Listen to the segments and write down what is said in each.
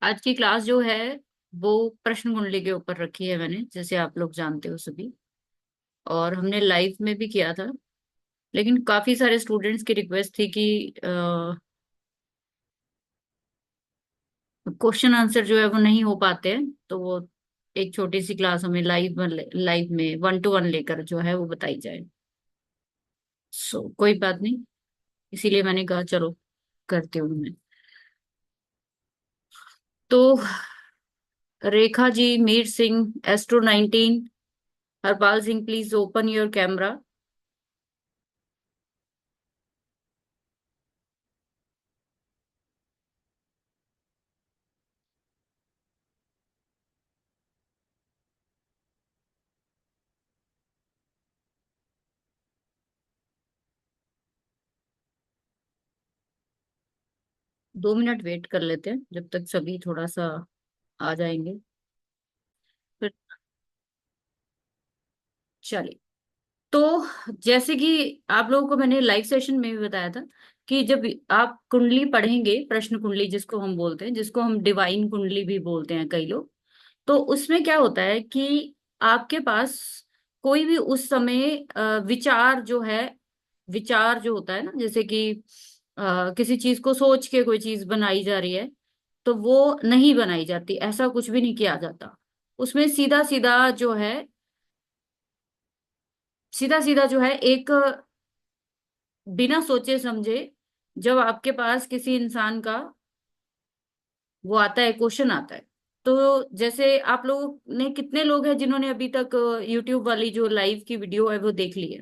आज की क्लास जो है वो प्रश्न कुंडली के ऊपर रखी है मैंने, जैसे आप लोग जानते हो सभी। और हमने लाइव में भी किया था, लेकिन काफी सारे स्टूडेंट्स की रिक्वेस्ट थी कि क्वेश्चन आंसर जो है वो नहीं हो पाते हैं, तो वो एक छोटी सी क्लास हमें लाइव में 1-to-1 लेकर जो है वो बताई जाए। कोई बात नहीं, इसीलिए मैंने कहा चलो करती हूँ मैं। तो Rekha ji, Meer Singh, Astro 19, Harpal Singh, please open your camera. 2 minute wait कर लेते हैं जब तक सभी थोड़ा सा आ जाएंगे फिर। चलिए। तो जैसे कि आप लोगों को मैंने लाइव सेशन में भी बताया था कि जब आप कुंडली पढ़ेंगे, प्रश्न कुंडली जिसको हम बोलते हैं, जिसको हम डिवाइन कुंडली भी बोलते हैं कई लोग, तो उसमें क्या होता है कि आपके पास कोई भी उस समय विचार जो है, विचार जो होता है ना, जैसे कि किसी चीज को सोच के कोई चीज बनाई जा रही है, तो वो नहीं बनाई जाती, ऐसा कुछ भी नहीं किया जाता। उसमें सीधा सीधा जो है, सीधा सीधा जो है एक, बिना सोचे समझे, जब आपके पास किसी इंसान का वो आता है, क्वेश्चन आता है, तो जैसे आप लोगों ने, कितने लोग हैं जिन्होंने अभी तक यूट्यूब वाली जो लाइव की वीडियो है वो देख ली है?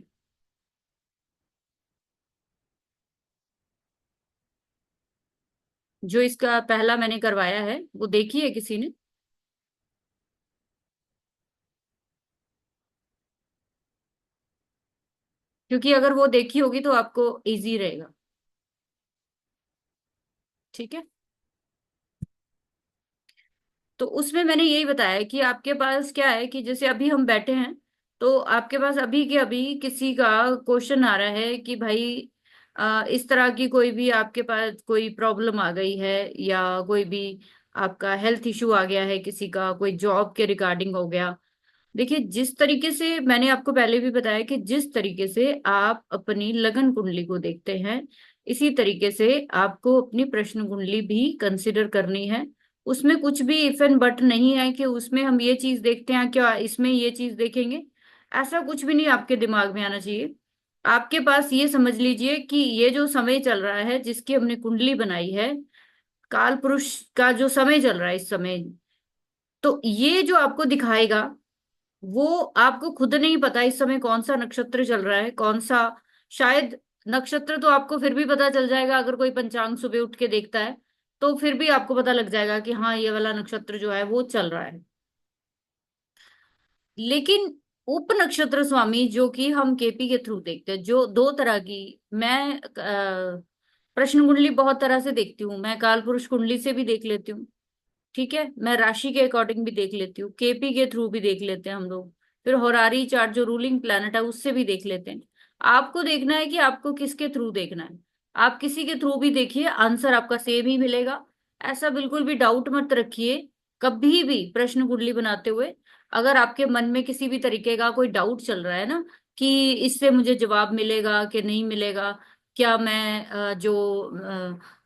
जो इसका पहला मैंने करवाया है वो देखी है किसी ने? क्योंकि अगर वो देखी होगी तो आपको इजी रहेगा। ठीक है। तो उसमें मैंने यही बताया कि आपके पास क्या है कि जैसे अभी हम बैठे हैं, तो आपके पास अभी के अभी किसी का क्वेश्चन आ रहा है कि भाई इस तरह की कोई भी आपके पास कोई प्रॉब्लम आ गई है, या कोई भी आपका हेल्थ इशू आ गया है, किसी का कोई जॉब के रिगार्डिंग हो गया। देखिए, जिस तरीके से मैंने आपको पहले भी बताया कि जिस तरीके से आप अपनी लगन कुंडली को देखते हैं, इसी तरीके से आपको अपनी प्रश्न कुंडली भी कंसिडर करनी है। उसमें कुछ भी इफ एंड बट नहीं है कि उसमें हम ये चीज देखते हैं क्या इसमें ये चीज देखेंगे। ऐसा कुछ भी नहीं आपके दिमाग में आना चाहिए। आपके पास ये समझ लीजिए कि ये जो समय चल रहा है, जिसकी हमने कुंडली बनाई है, काल पुरुष का जो समय चल रहा है इस समय, तो ये जो आपको दिखाएगा, वो आपको खुद नहीं पता इस समय कौन सा नक्षत्र चल रहा है, कौन सा। शायद नक्षत्र तो आपको फिर भी पता चल जाएगा, अगर कोई पंचांग सुबह उठ के देखता है तो फिर भी आपको पता लग जाएगा कि हाँ, ये वाला नक्षत्र जो है वो चल रहा है। लेकिन उप नक्षत्र स्वामी जो कि हम केपी के थ्रू देखते हैं, जो दो तरह की, मैं प्रश्न कुंडली बहुत तरह से देखती हूँ। मैं काल पुरुष कुंडली से भी देख लेती हूँ, ठीक है, मैं राशि के अकॉर्डिंग भी देख लेती हूँ, केपी के थ्रू भी देख लेते हैं हम लोग, फिर होरारी चार्ट जो रूलिंग प्लैनेट है उससे भी देख लेते हैं। आपको देखना है कि आपको किसके थ्रू देखना है। आप किसी के थ्रू भी देखिए, आंसर आपका सेम ही मिलेगा। ऐसा बिल्कुल भी डाउट मत रखिए कभी भी प्रश्न कुंडली बनाते हुए। अगर आपके मन में किसी भी तरीके का कोई डाउट चल रहा है ना, कि इससे मुझे जवाब मिलेगा कि नहीं मिलेगा, क्या मैं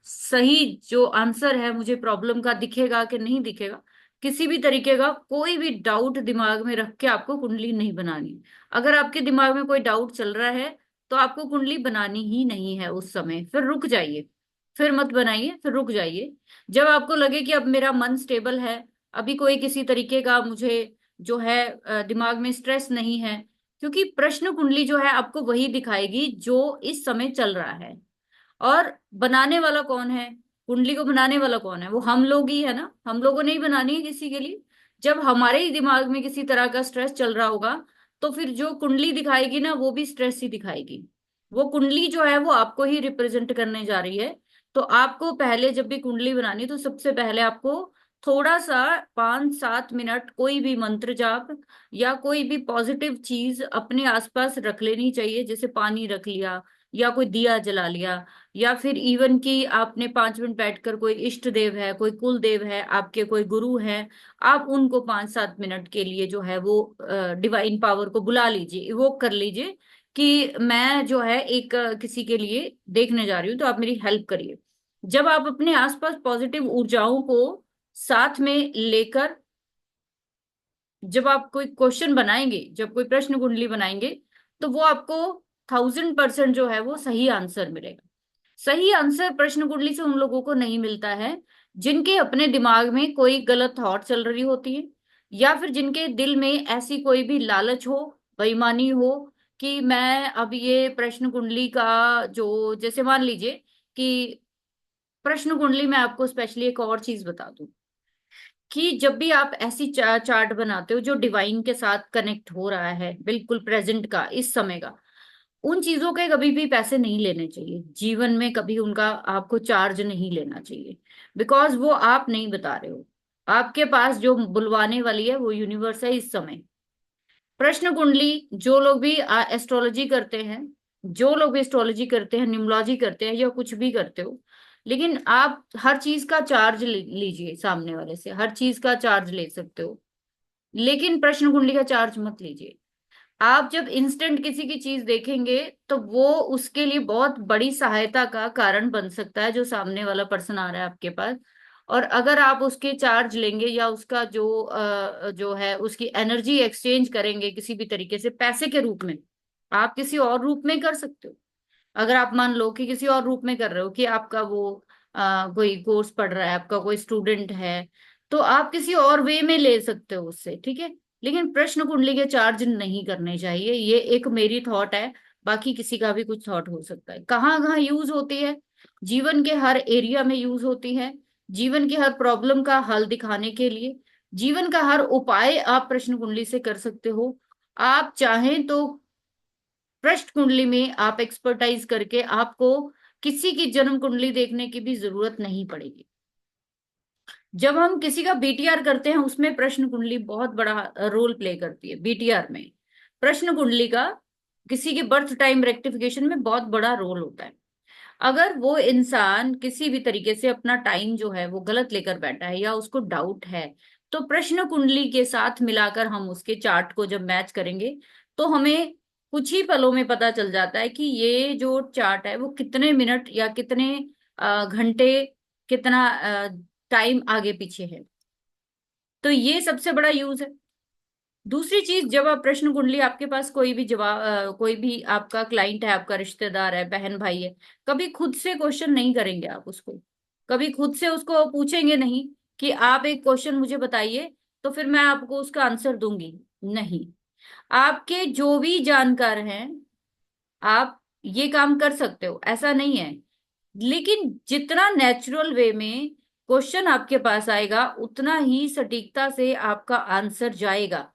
सही जो आंसर है मुझे प्रॉब्लम का दिखेगा कि नहीं दिखेगा, किसी भी तरीके का कोई भी डाउट दिमाग में रख के आपको कुंडली नहीं बनानी। अगर आपके दिमाग में कोई डाउट चल रहा है तो आपको कुंडली बनानी ही नहीं है उस समय, फिर रुक जाइए। फिर मत बनाइए, फिर रुक जाइए। जब आपको लगे कि अब मेरा मन स्टेबल है, अभी कोई किसी तरीके का मुझे जो है दिमाग में स्ट्रेस नहीं है, क्योंकि प्रश्न कुंडली जो है आपको वही दिखाएगी जो इस समय चल रहा है। और बनाने वाला कौन है? कुंडली को बनाने वाला कौन है? वो हम लोग ही है ना, हम लोगों ने ही बनानी है किसी के लिए। जब हमारे ही दिमाग में किसी तरह का स्ट्रेस चल रहा होगा, तो फिर जो कुंडली दिखाएगी ना वो भी स्ट्रेस ही दिखाएगी। वो कुंडली जो है वो आपको ही रिप्रेजेंट करने जा रही है। तो आपको पहले जब भी कुंडली बनानी, तो सबसे पहले आपको थोड़ा सा 5-7 मिनट कोई भी मंत्र जाप या कोई भी पॉजिटिव चीज अपने आसपास रख लेनी चाहिए, जैसे पानी रख लिया, या कोई दिया जला लिया, या फिर इवन कि आपने 5 मिनट बैठकर, कोई इष्ट देव है, कोई कुल देव है आपके, कोई गुरु है, आप उनको 5-7 मिनट के लिए जो है वो डिवाइन पावर को बुला लीजिए, इवोक कर लीजिए कि मैं जो है एक किसी के लिए देखने जा रही हूँ, तो आप मेरी हेल्प करिए। जब आप अपने आसपास पॉजिटिव ऊर्जाओं को साथ में लेकर, जब आप कोई क्वेश्चन बनाएंगे, जब कोई प्रश्न कुंडली बनाएंगे, तो वो आपको 1000% जो है वो सही आंसर मिलेगा। सही आंसर प्रश्न कुंडली से उन लोगों को नहीं मिलता है जिनके अपने दिमाग में कोई गलत थॉट चल रही होती है, या फिर जिनके दिल में ऐसी कोई भी लालच हो, बेईमानी हो, कि मैं अब ये प्रश्न कुंडली का जो, जैसे मान लीजिए कि प्रश्न कुंडली में आपको स्पेशली एक और चीज बता दूं, कि जब भी आप ऐसी चार्ट बनाते हो जो डिवाइन के साथ कनेक्ट हो रहा है, बिल्कुल प्रेजेंट का, इस समय का, उन चीजों के कभी भी पैसे नहीं लेने चाहिए जीवन में, कभी उनका आपको चार्ज नहीं लेना चाहिए। बिकॉज वो आप नहीं बता रहे हो, आपके पास जो बुलवाने वाली है वो यूनिवर्स है इस समय। प्रश्न कुंडली, जो लोग भी एस्ट्रोलॉजी करते हैं, जो लोग भी एस्ट्रोलॉजी करते हैं, न्यूमरोलॉजी करते हैं, या कुछ भी करते हो, लेकिन आप हर चीज का चार्ज लीजिए, सामने वाले से हर चीज का चार्ज ले सकते हो, लेकिन प्रश्न कुंडली का चार्ज मत लीजिए। आप जब इंस्टेंट किसी की चीज देखेंगे, तो वो उसके लिए बहुत बड़ी सहायता का कारण बन सकता है, जो सामने वाला पर्सन आ रहा है आपके पास। और अगर आप उसके चार्ज लेंगे, या उसका जो है उसकी एनर्जी एक्सचेंज करेंगे किसी भी तरीके से पैसे के रूप में, आप किसी और रूप में कर सकते हो। अगर आप मान लो कि किसी और रूप में कर रहे हो, कि आपका वो कोई कोर्स पढ़ रहा है, आपका कोई स्टूडेंट है, तो आप किसी और वे में ले सकते हो उससे, ठीक है। लेकिन प्रश्न कुंडली के चार्ज नहीं करने चाहिए, ये एक मेरी थॉट है। बाकी किसी का भी कुछ थॉट हो सकता है। कहाँ कहाँ यूज होती है? जीवन के हर एरिया में यूज होती है। जीवन की हर प्रॉब्लम का हल दिखाने के लिए, जीवन का हर उपाय आप प्रश्न कुंडली से कर सकते हो। आप चाहें तो प्रश्न कुंडली में आप एक्सपर्टाइज करके, आपको किसी की जन्म कुंडली देखने की भी जरूरत नहीं पड़ेगी। जब हम किसी का बीटीआर करते हैं, उसमें प्रश्न कुंडली बहुत बड़ा रोल प्ले करती है। बीटीआर में प्रश्न कुंडली का किसी के बर्थ टाइम रेक्टिफिकेशन में बहुत बड़ा रोल होता है। अगर वो इंसान किसी भी तरीके से अपना टाइम जो है वो गलत लेकर बैठा है, या उसको डाउट है, तो प्रश्न कुंडली के साथ मिलाकर हम उसके चार्ट को जब मैच करेंगे, तो हमें कुछ ही पलों में पता चल जाता है कि ये जो चार्ट है वो कितने मिनट या कितने घंटे, कितना टाइम आगे पीछे है। तो ये सबसे बड़ा यूज है। दूसरी चीज, जब आप प्रश्न कुंडली, आपके पास कोई भी जवाब, कोई भी आपका क्लाइंट है, आपका रिश्तेदार है, बहन भाई है, कभी खुद से क्वेश्चन नहीं करेंगे आप उसको, कभी खुद से उसको पूछेंगे नहीं कि आप एक क्वेश्चन मुझे बताइए, तो फिर मैं आपको उसका आंसर दूंगी। नहीं, आपके जो भी जानकार हैं, आप ये काम कर सकते हो, ऐसा नहीं है। लेकिन जितना नेचुरल वे में क्वेश्चन आपके पास आएगा, उतना ही सटीकता से आपका आंसर जाएगा।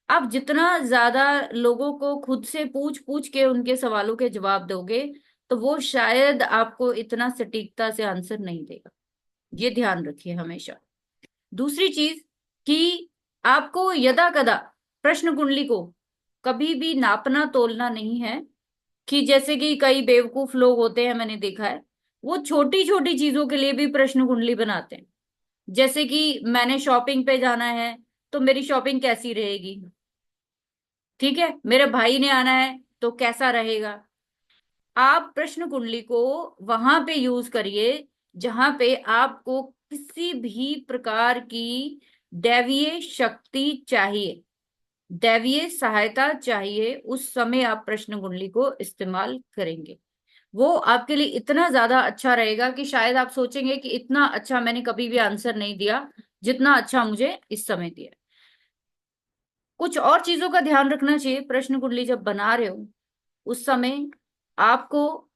आप जितना ज्यादा लोगों को खुद से पूछ पूछ के उनके सवालों के जवाब दोगे, तो वो शायद आपको इतना सटीकता से आंसर नहीं देगा। ये ध्यान रखिए हमेशा। दूसरी चीज, कि आपको यदा कदा प्रश्न कुंडली को कभी भी नापना तोलना नहीं है। कि जैसे कि कई बेवकूफ लोग होते हैं, मैंने देखा है, वो छोटी छोटी चीजों के लिए भी प्रश्न कुंडली बनाते हैं। जैसे कि मैंने शॉपिंग पे जाना है, तो मेरी शॉपिंग कैसी रहेगी, ठीक है, मेरे भाई ने आना है तो कैसा रहेगा। आप प्रश्न कुंडली को वहां पे यूज करिए जहां पे आपको किसी भी प्रकार की दैवीय शक्ति चाहिए, दैवीय सहायता चाहिए, उस समय आप प्रश्न कुंडली को इस्तेमाल करेंगे। वो आपके लिए इतना ज्यादा अच्छा रहेगा कि शायद आप सोचेंगे कि इतना अच्छा मैंने कभी भी आंसर नहीं दिया जितना अच्छा मुझे इस समय दिया। कुछ और चीजों का ध्यान रखना चाहिए प्रश्न कुंडली जब बना रहे हो, उस समय आपको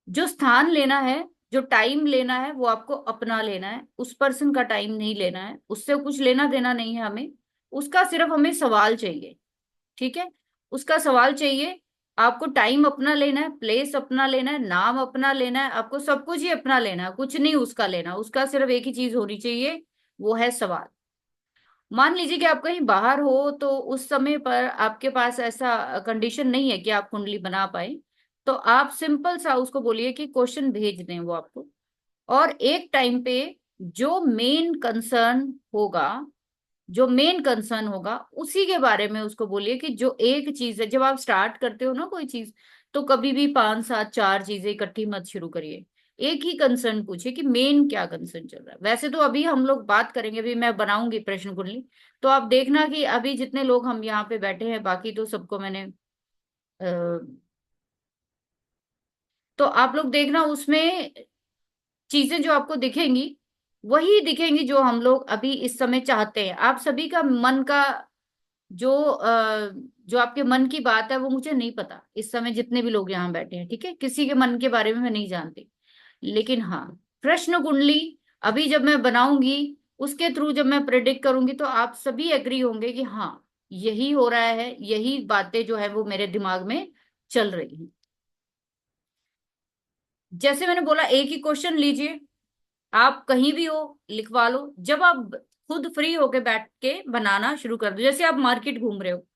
जो स्थान लेना है, जो टाइम लेना है, वो आपको अपना लेना है, उस पर्सन का टाइम नहीं लेना है, उससे कुछ लेना देना नहीं है हमें। उसका सिर्फ हमें सवाल चाहिए, ठीक है, उसका सवाल चाहिए। आपको टाइम अपना लेना है, प्लेस अपना लेना है, नाम अपना लेना है, आपको सब कुछ ही अपना लेना है, कुछ नहीं उसका लेना। उसका सिर्फ एक ही चीज होनी चाहिए, वो है सवाल। मान लीजिए कि आप कहीं बाहर हो, तो उस समय पर आपके पास ऐसा कंडीशन नहीं है कि आप कुंडली बना पाए, तो आप सिंपल सा उसको बोलिए कि क्वेश्चन भेज दें वो आपको। और एक टाइम पे जो मेन कंसर्न होगा, जो मेन कंसर्न होगा उसी के बारे में उसको बोलिए कि जो एक चीज है, जब आप स्टार्ट करते हो ना कोई चीज, तो कभी भी पांच सात चार चीजें इकट्ठी मत शुरू करिए। एक ही कंसर्न पूछिए कि मेन क्या कंसर्न चल रहा है। वैसे तो अभी हम लोग बात करेंगे, अभी मैं बनाऊंगी प्रश्न कुंडली, तो आप देखना कि अभी जितने लोग हम यहाँ पे बैठे हैं, बाकी तो सबको मैंने तो आप लोग देखना उसमें चीजें जो आपको दिखेंगी, वही दिखेंगी जो हम लोग अभी इस समय चाहते हैं। आप सभी का मन का जो जो आपके मन की बात है वो मुझे नहीं पता इस समय, जितने भी लोग यहाँ बैठे हैं, ठीक है, किसी के मन के बारे में मैं नहीं जानती। लेकिन हाँ, प्रश्न कुंडली अभी जब मैं बनाऊंगी, उसके थ्रू जब मैं प्रेडिक्ट करूंगी, तो आप सभी एग्री होंगे कि हाँ, यही हो रहा है, यही बातें जो है वो मेरे दिमाग में चल रही हैं। जैसे मैंने बोला, एक ही क्वेश्चन लीजिए, आप कहीं भी हो लिखवा लो। जब आप खुद फ्री होके बैठ के बनाना शुरू कर दो, जैसे आप मार्केट घूम रहे हो,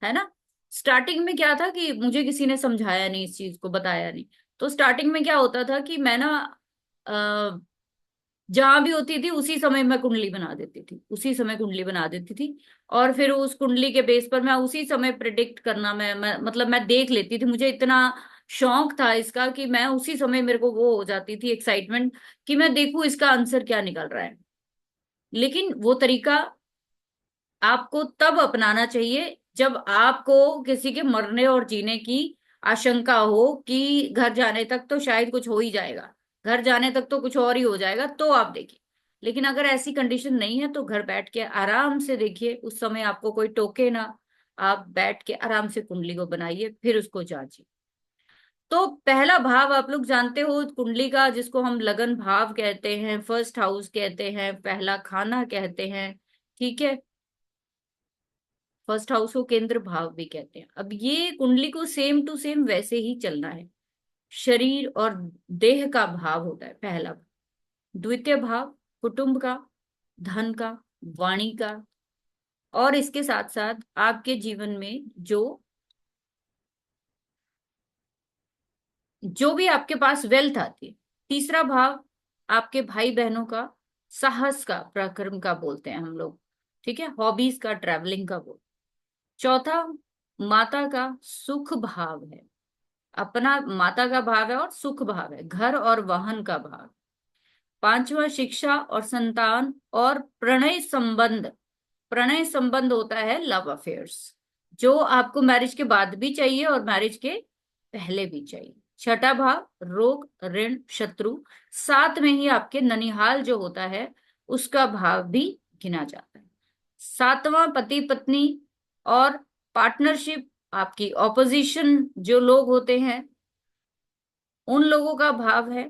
है ना। स्टार्टिंग में क्या था कि मुझे किसी ने समझाया नहीं, इस चीज को बताया नहीं। तो स्टार्टिंग में क्या होता था कि मैं ना जहां भी होती थी उसी समय मैं कुंडली बना देती थी, उसी समय कुंडली बना देती थी। और फिर उस कुंडली के बेस पर मैं उसी समय प्रिडिक्ट करना, मैं मतलब मैं देख लेती थी। मुझे इतना शौक था इसका कि मैं उसी समय, मेरे को वो हो जाती थी एक्साइटमेंट कि मैं देखूं इसका आंसर क्या निकल रहा है। लेकिन वो तरीका आपको तब अपनाना चाहिए जब आपको किसी के मरने और जीने की आशंका हो कि घर जाने तक तो शायद कुछ हो ही जाएगा, घर जाने तक तो कुछ और ही हो जाएगा, तो आप देखिए। लेकिन अगर ऐसी कंडीशन नहीं है, तो घर बैठ के आराम से देखिए, उस समय आपको कोई टोके ना। आप बैठ के आराम से कुंडली को बनाइए, फिर उसको जांचिए। तो पहला भाव आप लोग जानते हो कुंडली का, जिसको हम लगन भाव कहते हैं, फर्स्ट हाउस कहते हैं, पहला खाना कहते हैं, ठीक है। फर्स्ट हाउस को केंद्र भाव भी कहते हैं। अब ये कुंडली को सेम टू सेम वैसे ही चलना है। शरीर और देह का भाव होता है पहला भाव। द्वितीय भाव कुटुंब का, धन का, वाणी का, और इसके साथ साथ आपके जीवन में जो जो भी आपके पास वेल्थ आती है। तीसरा भाव आपके भाई बहनों का, साहस का, पराक्रम का बोलते हैं हम लोग, ठीक है, हॉबीज का, ट्रैवलिंग का बोल। चौथा माता का सुख भाव है, अपना माता का भाव है और सुख भाव है, घर और वाहन का भाव। पांचवा शिक्षा और संतान और प्रणय संबंध। प्रणय संबंध होता है लव अफेयर्स, जो आपको मैरिज के बाद भी चाहिए और मैरिज के पहले भी चाहिए। छठा भाव रोग, ऋण, शत्रु। साथ में ही आपके ननिहाल जो होता है, उसका भाव भी गिना जाता है। सातवां पति पत्नी और पार्टनरशिप, आपकी ऑपोजिशन जो लोग होते हैं, उन लोगों का भाव है।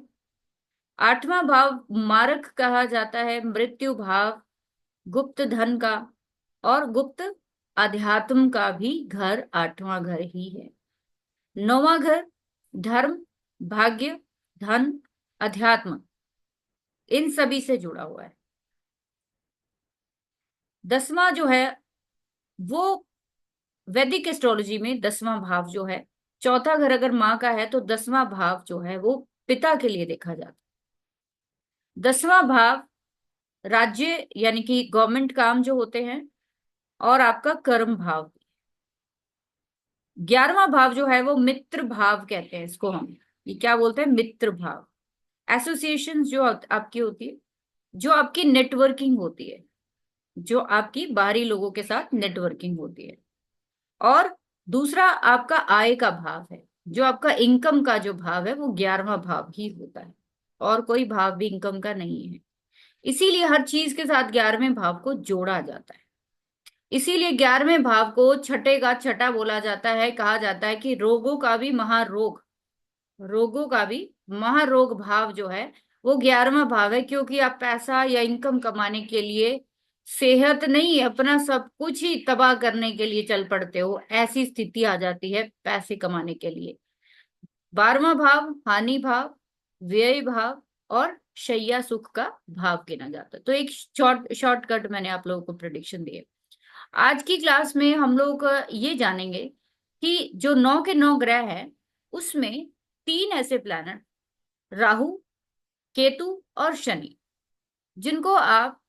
आठवां भाव मारक कहा जाता है, मृत्यु भाव, गुप्त धन का, और गुप्त अध्यात्म का भी घर आठवां घर ही है। नौवां घर धर्म, भाग्य, धन, अध्यात्म, इन सभी से जुड़ा हुआ है। दसवां जो है वो वैदिक एस्ट्रोलॉजी में दसवां भाव जो है, चौथा घर अगर माँ का है तो दसवां भाव जो है वो पिता के लिए देखा जाता है। दसवां भाव राज्य यानी कि गवर्नमेंट काम जो होते हैं, और आपका कर्म भाव। 11वां भाव जो है वो मित्र भाव कहते हैं इसको हम। ये क्या बोलते हैं? मित्र भाव। एसोसिएशन जो आपकी होती है, जो आपकी नेटवर्किंग होती है, जो आपकी बाहरी लोगों के साथ नेटवर्किंग होती है। और दूसरा आपका आय का भाव है, जो आपका इनकम का जो भाव है वो 11वां भाव ही होता है, और कोई भाव भी इनकम का नहीं है। इसीलिए हर चीज के साथ 11वें भाव को जोड़ा जाता है। इसीलिए 11वें भाव को छठे का छठा बोला जाता है। कहा जाता है कि रोगों का भी महारोग, रोगों का भी महारोग भाव जो है वो 11वां भाव है। क्योंकि आप पैसा या इनकम कमाने के लिए, सेहत नहीं, अपना सब कुछ ही तबाह करने के लिए चल पड़ते हो, ऐसी स्थिति आ जाती है पैसे कमाने के लिए। 12वां भाव हानि भाव, व्यय भाव, और शैया सुख का भाव गिना जाता है। तो एक शॉर्टकट मैंने आप लोगों को प्रिडिक्शन दी है। आज की क्लास में हम लोग ये जानेंगे कि जो 9 के 9 ग्रह है उसमें 3 ऐसे प्लैनेट, राहु, केतु और शनि, जिनको आप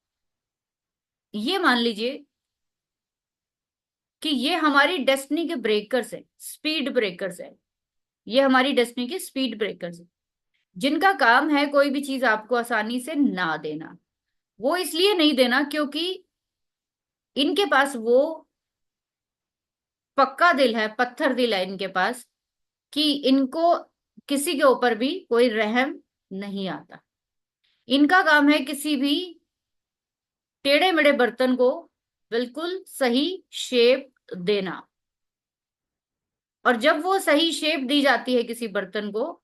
ये मान लीजिए कि ये हमारी डेस्टिनी के ब्रेकर्स है, स्पीड ब्रेकर्स है। ये हमारी डेस्टिनी के स्पीड ब्रेकर्स है, जिनका काम है कोई भी चीज आपको आसानी से ना देना। वो इसलिए नहीं देना क्योंकि इनके पास वो पक्का दिल है, पत्थर दिल है इनके पास, कि इनको किसी के ऊपर भी कोई रहम नहीं आता। इनका काम है किसी भी टेढ़े मेढ़े बर्तन को बिल्कुल सही शेप देना। और जब वो सही शेप दी जाती है किसी बर्तन को,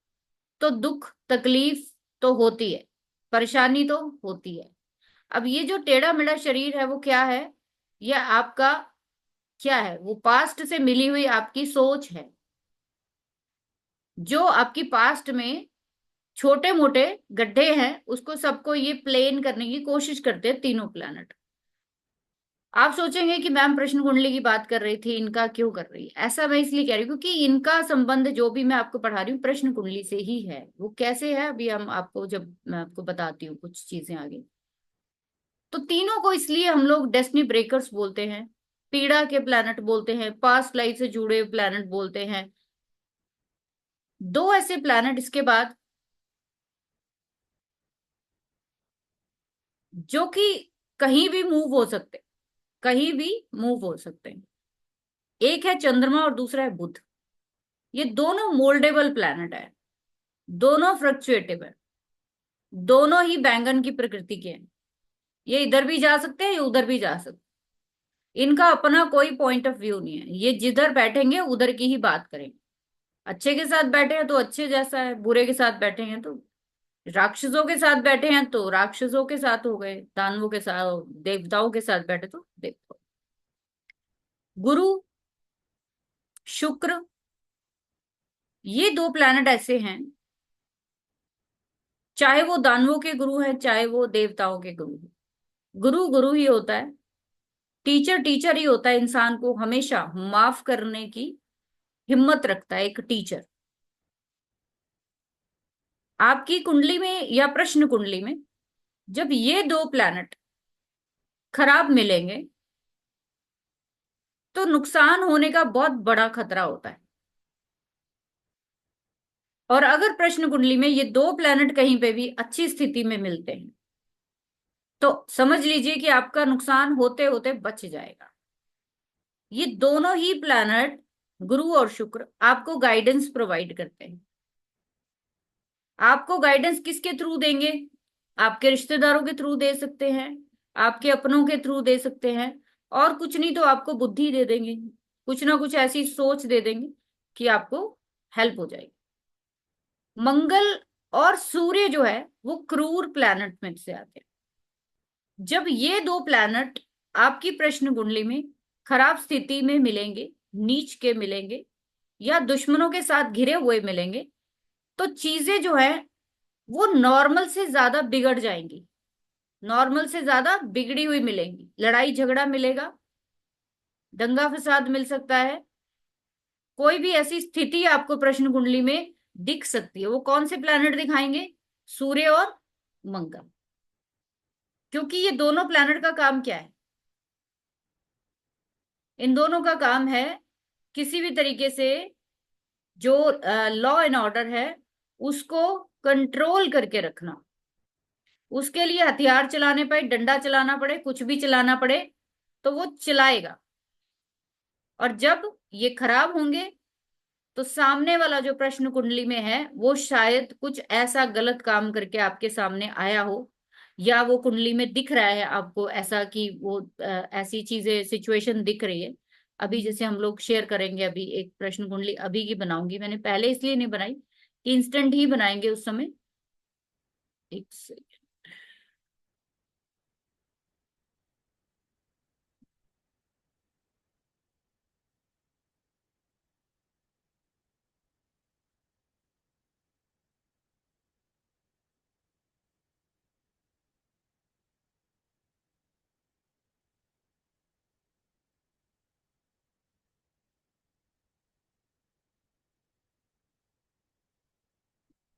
तो दुख तकलीफ तो होती है, परेशानी तो होती है। अब ये जो टेढ़ा मेढ़ा शरीर है वो क्या है? यह आपका क्या है? वो पास्ट से मिली हुई आपकी सोच है, जो आपकी पास्ट में छोटे मोटे गड्ढे हैं उसको सबको ये प्लेन करने की कोशिश करते हैं तीनों प्लैनेट। आप सोचेंगे कि मैम प्रश्न कुंडली की बात कर रही थी, इनका क्यों कर रही है? ऐसा मैं इसलिए कह रही हूँ क्योंकि इनका संबंध जो भी मैं आपको पढ़ा रही हूँ प्रश्न कुंडली से ही है। वो कैसे है अभी हम आपको, जब मैं आपको बताती हूँ कुछ चीजें आगे। तो तीनों को इसलिए हम लोग डेस्टिनी ब्रेकर्स बोलते हैं, पीड़ा के प्लैनेट बोलते हैं, पास्ट लाइफ से जुड़े हुए प्लैनेट बोलते हैं। 2 ऐसे प्लैनेट इसके बाद जो कि कहीं भी मूव हो सकते, कहीं भी मूव हो सकते हैं। एक है चंद्रमा और दूसरा है बुध। ये दोनों मोल्डेबल प्लैनेट है, दोनों फ्लक्चुएटिव है, दोनों ही बैंगन की प्रकृति के हैं। ये इधर भी जा सकते हैं, ये उधर भी जा सकते हैं। इनका अपना कोई पॉइंट ऑफ व्यू नहीं है, ये जिधर बैठेंगे उधर की ही बात करेंगे। अच्छे के साथ बैठे हैं तो अच्छे जैसा है, बुरे के साथ बैठे हैं तो, राक्षसों के साथ बैठे हैं तो राक्षसों के साथ हो गए, दानवों के साथ, देवताओं के साथ बैठे तो देवताओं। गुरु, शुक्र, ये 2 प्लैनेट ऐसे हैं, चाहे वो दानवों के गुरु हैं चाहे वो देवताओं के गुरु हैं, गुरु गुरु ही होता है। टीचर टीचर ही होता है, इंसान को हमेशा माफ करने की हिम्मत रखता है एक टीचर। आपकी कुंडली में या प्रश्न कुंडली में जब ये 2 प्लैनेट खराब मिलेंगे तो नुकसान होने का बहुत बड़ा खतरा होता है। और अगर प्रश्न कुंडली में ये 2 प्लैनेट कहीं पे भी अच्छी स्थिति में मिलते हैं तो समझ लीजिए कि आपका नुकसान होते होते बच जाएगा। ये दोनों ही प्लैनेट, गुरु और शुक्र, आपको गाइडेंस प्रोवाइड करते हैं। आपको गाइडेंस किसके थ्रू देंगे? आपके रिश्तेदारों के थ्रू दे सकते हैं, आपके अपनों के थ्रू दे सकते हैं, और कुछ नहीं तो आपको बुद्धि दे देंगे, कुछ ना कुछ ऐसी सोच दे देंगे कि आपको हेल्प हो जाएगी। मंगल और सूर्य जो है वो क्रूर प्लैनेट में से आते हैं। जब ये 2 प्लैनेट आपकी प्रश्न कुंडली में खराब स्थिति में मिलेंगे, नीच के मिलेंगे या दुश्मनों के साथ घिरे हुए मिलेंगे, तो चीजें जो है वो नॉर्मल से ज्यादा बिगड़ जाएंगी, नॉर्मल से ज्यादा बिगड़ी हुई मिलेंगी। लड़ाई झगड़ा मिलेगा, दंगा फसाद मिल सकता है, कोई भी ऐसी स्थिति आपको प्रश्न कुंडली में दिख सकती है। वो कौन से प्लैनेट दिखाएंगे? सूर्य और मंगल। क्योंकि ये दोनों प्लैनेट का काम क्या है? इन दोनों का काम है किसी भी तरीके से जो लॉ एंड ऑर्डर है उसको कंट्रोल करके रखना। उसके लिए हथियार चलाने पड़े, डंडा चलाना पड़े, कुछ भी चलाना पड़े, तो वो चलाएगा। और जब ये खराब होंगे तो सामने वाला जो प्रश्न कुंडली में है वो शायद कुछ ऐसा गलत काम करके आपके सामने आया हो, या वो कुंडली में दिख रहा है आपको ऐसा कि वो ऐसी चीजें, सिचुएशन दिख रही है। अभी जैसे हम लोग शेयर करेंगे, अभी एक प्रश्न कुंडली अभी की बनाऊंगी, मैंने पहले इसलिए नहीं बनाई कि इंस्टेंट ही बनाएंगे उस समय। एक सेकंड।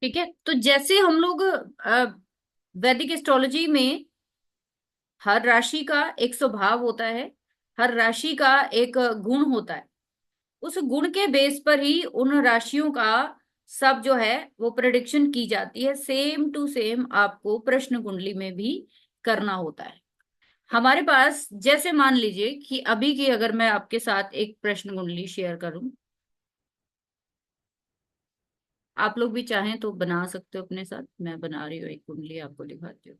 ठीक है, तो जैसे हम लोग वैदिक एस्ट्रोलॉजी में हर राशि का एक स्वभाव होता है, हर राशि का एक गुण होता है, उस गुण के बेस पर ही उन राशियों का सब जो है वो प्रेडिक्शन की जाती है। सेम टू सेम आपको प्रश्न कुंडली में भी करना होता है। हमारे पास जैसे मान लीजिए कि अभी की अगर मैं आपके साथ एक प्रश्न कुंडली शेयर करूं, आप लोग भी चाहें तो बना सकते हो अपने साथ। मैं बना रही हूँ एक कुंडली, आपको दिखाती हूँ।